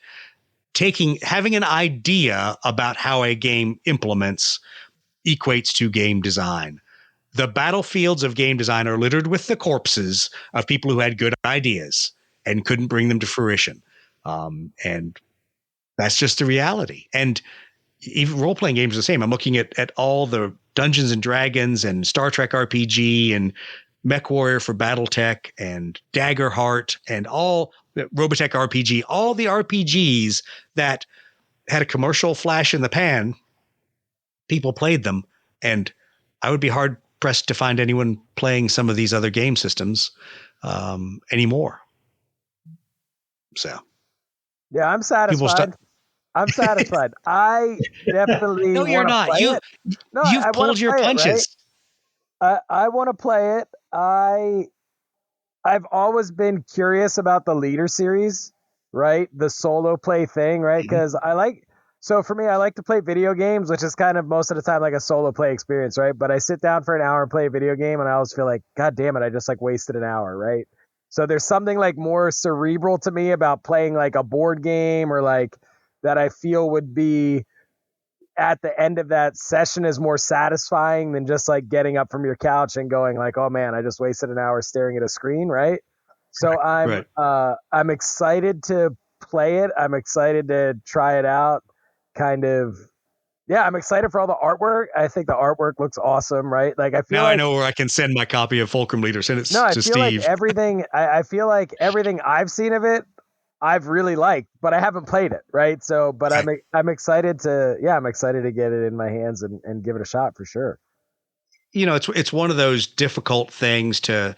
having an idea about how a game implements equates to game design. The battlefields of game design are littered with the corpses of people who had good ideas and couldn't bring them to fruition. And that's just the reality. And even role-playing games are the same. I'm looking at all the Dungeons and Dragons and Star Trek RPG and Mech Warrior for BattleTech and Daggerheart and all Robotech RPG, all the RPGs that had a commercial flash in the pan, people played them. And I would be hard pressed to find anyone playing some of these other game systems anymore. So yeah, I'm satisfied. I'm satisfied. I definitely no, you're want to not. play it. No, You've I want pulled to your play punches. it, right? I want to play it. I've always been curious about the Leader series, right? The solo play thing, right? Because so for me, I like to play video games, which is kind of most of the time like a solo play experience, right? But I sit down for an hour and play a video game, and I always feel like, God damn it, I just like wasted an hour, right? So there's something like more cerebral to me about playing like a board game, or like that I feel would be at the end of that session is more satisfying than just like getting up from your couch and going like, oh man, I just wasted an hour staring at a screen, right? So I'm excited to play it. I'm excited to try it out. Kind of, yeah, I'm excited for all the artwork. I think the artwork looks awesome, right? Like I feel now like I know where I can send my copy of Fulcrum Leader. Send it I to feel like Steve. everything I feel like everything I've seen of it I've really liked, but I haven't played it, right? So, but I'm excited to get it in my hands and give it a shot for sure. You know, it's one of those difficult things to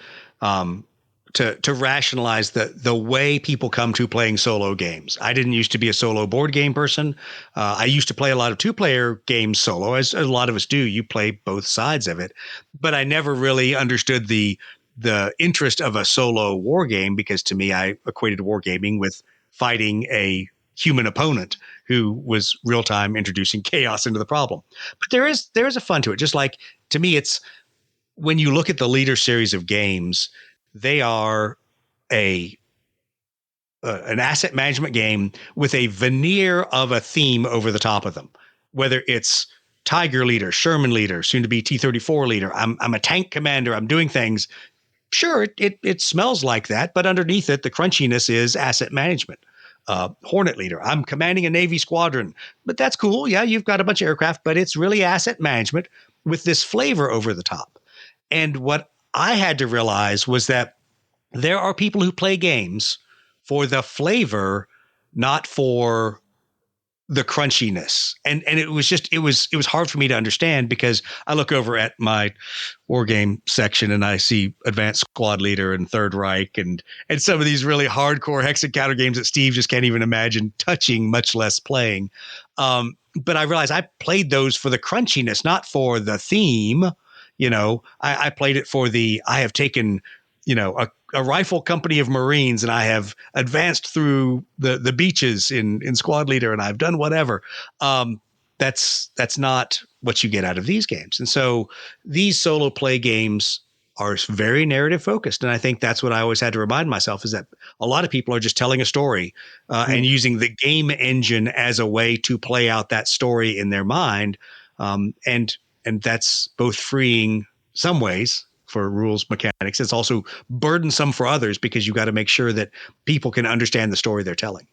rationalize the way people come to playing solo games. I didn't used to be a solo board game person. I used to play a lot of 2-player games solo, as a lot of us do. You play both sides of it, but I never really understood the interest of a solo war game, because to me, I equated wargaming with fighting a human opponent who was real time introducing chaos into the problem. But there is a fun to it. Just like, to me, it's when you look at the Leader series of games, they are an asset management game with a veneer of a theme over the top of them, whether it's Tiger Leader, Sherman Leader, soon to be T-34 Leader. I'm a tank commander. I'm doing things. Sure, it smells like that, but underneath it, the crunchiness is asset management. Hornet Leader, I'm commanding a Navy squadron, but that's cool. Yeah, you've got a bunch of aircraft, but it's really asset management with this flavor over the top. And what I had to realize was that there are people who play games for the flavor, not for the crunchiness. And it was hard for me to understand, because I look over at my war game section and I see Advanced Squad Leader and Third Reich and some of these really hardcore hex encounter games that Steve just can't even imagine touching, much less playing. But I realized I played those for the crunchiness, not for the theme. You know, I played it for I have taken, a rifle company of Marines, and I have advanced through the beaches in Squad Leader, and I've done whatever. That's not what you get out of these games. And so these solo play games are very narrative focused. And I think that's what I always had to remind myself, is that a lot of people are just telling a story and using the game engine as a way to play out that story in their mind. And that's both freeing some ways for rules mechanics. It's also burdensome for others, because you got to make sure that people can understand the story they're telling.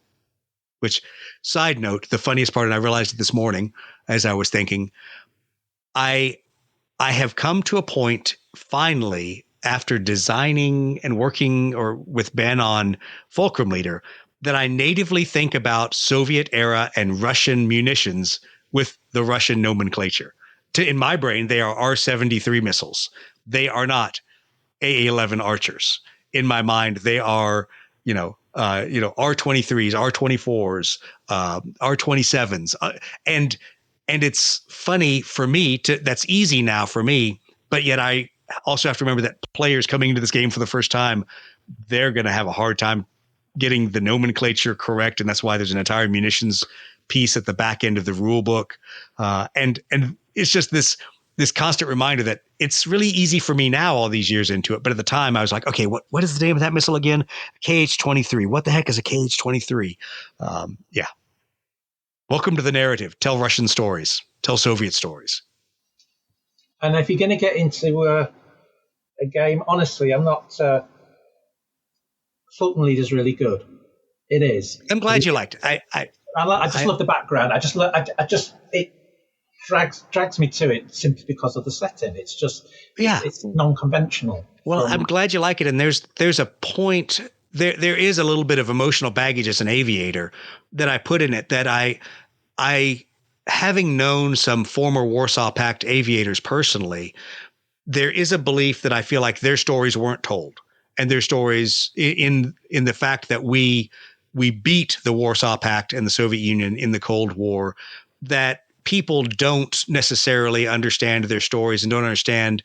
Which, side note, the funniest part, and I realized it this morning as I was thinking, I have come to a point finally, after designing and working with Ben on Fulcrum Leader, that I natively think about Soviet era and Russian munitions with the Russian nomenclature. In my brain, they are R-73 missiles. They are not AA-11 Archers. In my mind, they are, R-23s, R-24s, R-27s. And it's funny for me that's easy now for me, but yet I also have to remember that players coming into this game for the first time, they're going to have a hard time getting the nomenclature correct. And that's why there's an entire munitions piece at the back end of the rule book. And it's just this constant reminder that it's really easy for me now, all these years into it. But at the time I was like, okay, what is the name of that missile again? KH-23. What the heck is a KH-23? Yeah. Welcome to the narrative. Tell Russian stories. Tell Soviet stories. And if you're going to get into a game, honestly, I'm not. Fulcrum Leader is really good. It is. I'm glad you liked it. I just love the background. drags me to it simply because of the setting. It's just it's non-conventional. Well, I'm glad you like it. And there's a point there is a little bit of emotional baggage as an aviator that I put in it, that I having known some former Warsaw Pact aviators personally, there is a belief that I feel like their stories weren't told, and their stories in the fact that we beat the Warsaw Pact and the Soviet Union in the Cold War, that people don't necessarily understand their stories and don't understand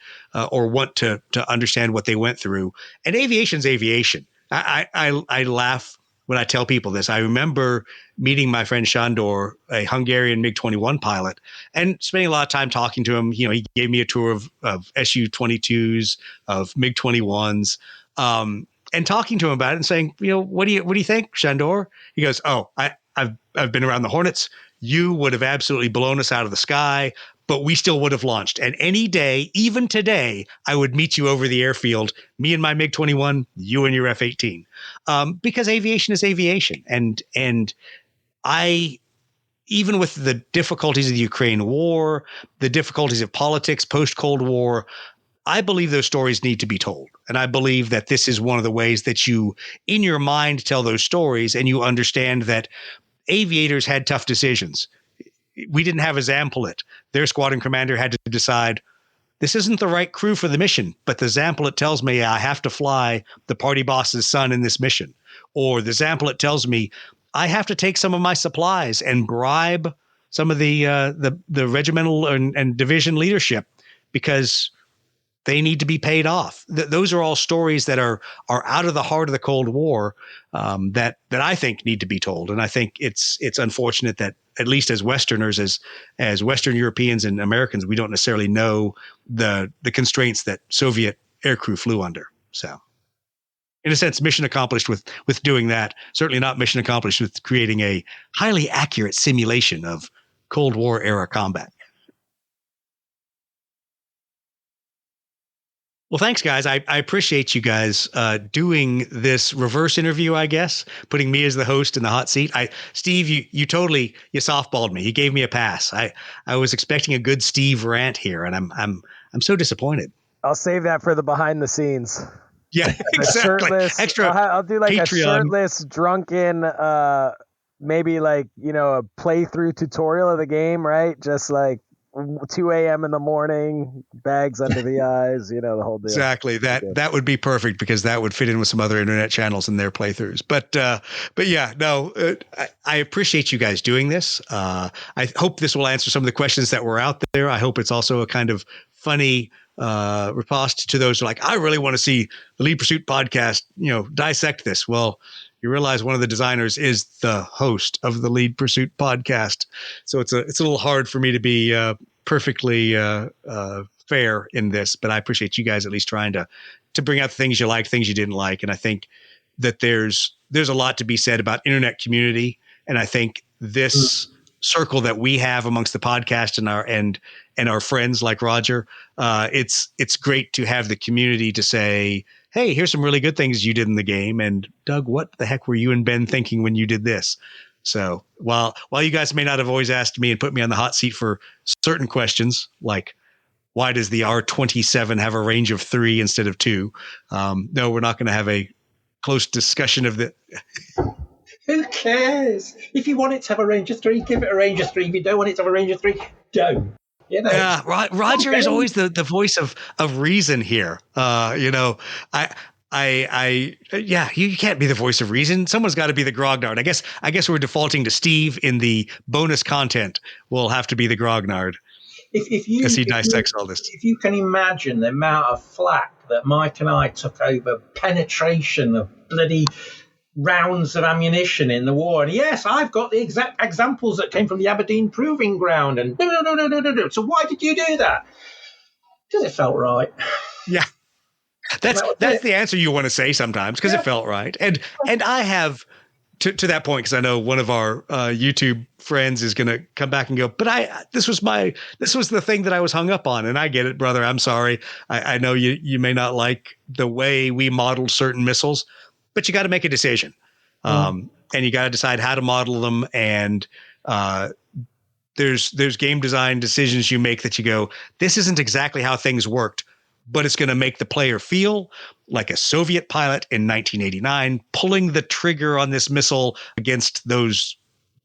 or want to understand what they went through. And aviation's aviation. I laugh when I tell people this. I remember meeting my friend Sándor, a Hungarian MiG-21 pilot, and spending a lot of time talking to him. He gave me a tour of Su-22s, of MiG-21s, and talking to him about it and saying, what do you think, Sándor? He goes, "Oh, I've been around the Hornets. You would have absolutely blown us out of the sky, but we still would have launched. And any day, even today, I would meet you over the airfield, me and my MiG-21, you and your F-18. Because aviation is aviation. And I, even with the difficulties of the Ukraine war, the difficulties of politics post-Cold War, I believe those stories need to be told. And I believe that this is one of the ways that you, in your mind, tell those stories, and you understand that aviators had tough decisions. We didn't have a Zamplet. Their squadron commander had to decide, this isn't the right crew for the mission, but the Zamplet tells me I have to fly the party boss's son in this mission. Or the Zamplet tells me I have to take some of my supplies and bribe some of the regimental and division leadership because they need to be paid off. Those are all stories that are out of the heart of the Cold War that I think need to be told. And I think it's unfortunate that, at least as Westerners, as Western Europeans and Americans, we don't necessarily know the constraints that Soviet aircrew flew under. So, in a sense, mission accomplished with doing that. Certainly not mission accomplished with creating a highly accurate simulation of Cold War era combat. Well, thanks, guys. I appreciate you guys doing this reverse interview, I guess, putting me as the host in the hot seat. Steve, you totally softballed me. You gave me a pass. I was expecting a good Steve rant here, and I'm so disappointed. I'll save that for the behind the scenes. Yeah, exactly. Shirtless, Extra. I'll do like Patreon. a shirtless, drunken, maybe like a playthrough tutorial of the game, right? Just like 2 a.m. in the morning, bags under the eyes, the whole deal. Exactly. That would be perfect, because that would fit in with some other internet channels and their playthroughs. But yeah, no, I appreciate you guys doing this. I hope this will answer some of the questions that were out there. I hope it's also a kind of funny riposte to those who are like, I really want to see the Lead Pursuit podcast, dissect this. Well, you realize one of the designers is the host of the Lead Pursuit podcast. So it's a little hard for me to be perfectly fair in this, but I appreciate you guys at least trying to bring out the things you like, things you didn't like. And I think that there's a lot to be said about internet community. And I think this circle that we have amongst the podcast and our friends like Roger, it's great to have the community to say, hey, here's some really good things you did in the game. And Doug, what the heck were you and Ben thinking when you did this? So while you guys may not have always asked me and put me on the hot seat for certain questions, like why does the R27 have a range of 3 instead of 2? No, we're not going to have a close discussion of the. Who cares? If you want it to have a range of 3, give it a range of 3. If you don't want it to have a range of 3, don't. Yeah, Roger is always the voice of reason here. You can't be the voice of reason. Someone's got to be the Grognard. I guess we're defaulting to Steve in the bonus content. Will have to be the Grognard. Because he dissects all this. If you can imagine the amount of flack that Mike and I took over penetration of bloody rounds of ammunition in the war. And yes, I've got the exact examples that came from the Aberdeen Proving Ground. And no. So why did you do that? Because it felt right. Yeah. That's the answer you want to say sometimes, because it felt right. And I have to that point, because I know one of our YouTube friends is going to come back and go, but this was the thing that I was hung up on. And I get it, brother. I'm sorry. I know you may not like the way we modeled certain missiles, but you got to make a decision. And you got to decide how to model them. And there's game design decisions you make that you go, this isn't exactly how things worked, but it's going to make the player feel like a Soviet pilot in 1989 pulling the trigger on this missile against those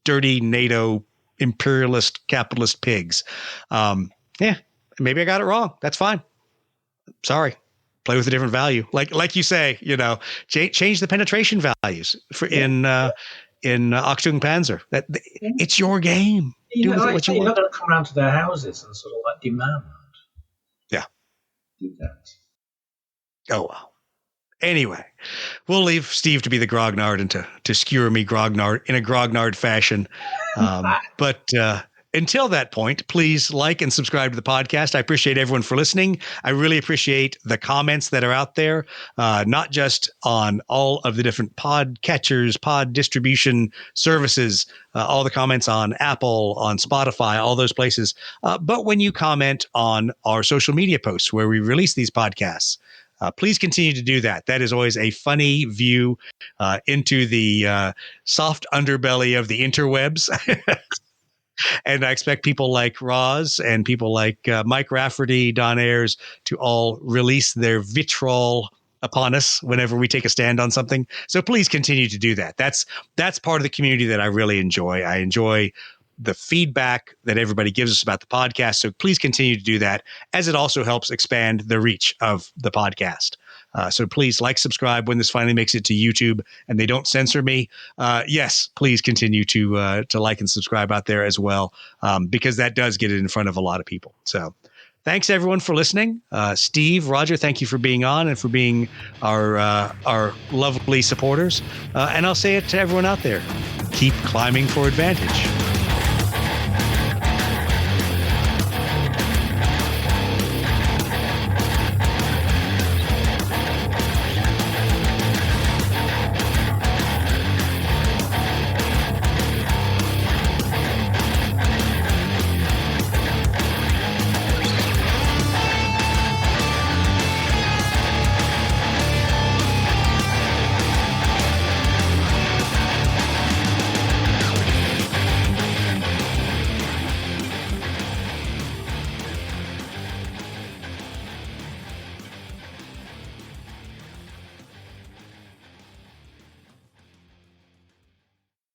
dirty NATO imperialist capitalist pigs. Yeah, maybe I got it wrong. That's fine. Sorry. Play with a different value. Like you say, change the penetration values for in Achtung Panzer. It's your game. Do with it what you want. You're not going to come around to their houses and sort of like demand. Yeah. Do that. Oh, well. Anyway, we'll leave Steve to be the Grognard and to skewer me Grognard in a Grognard fashion. But until that point, please like and subscribe to the podcast. I appreciate everyone for listening. I really appreciate the comments that are out there, not just on all of the different pod catchers, pod distribution services, all the comments on Apple, on Spotify, all those places. But when you comment on our social media posts where we release these podcasts, please continue to do that. That is always a funny view into the soft underbelly of the interwebs. And I expect people like Roz and people like Mike Rafferty, Don Ayers to all release their vitriol upon us whenever we take a stand on something. So please continue to do that. That's part of the community that I really enjoy. I enjoy the feedback that everybody gives us about the podcast. So please continue to do that, as it also helps expand the reach of the podcast. So please subscribe when this finally makes it to YouTube and they don't censor me. Yes, please continue to like and subscribe out there as well, because that does get it in front of a lot of people. So thanks everyone for listening. Steve, Roger, thank you for being on and for being our lovely supporters. And I'll say it to everyone out there: keep climbing for advantage.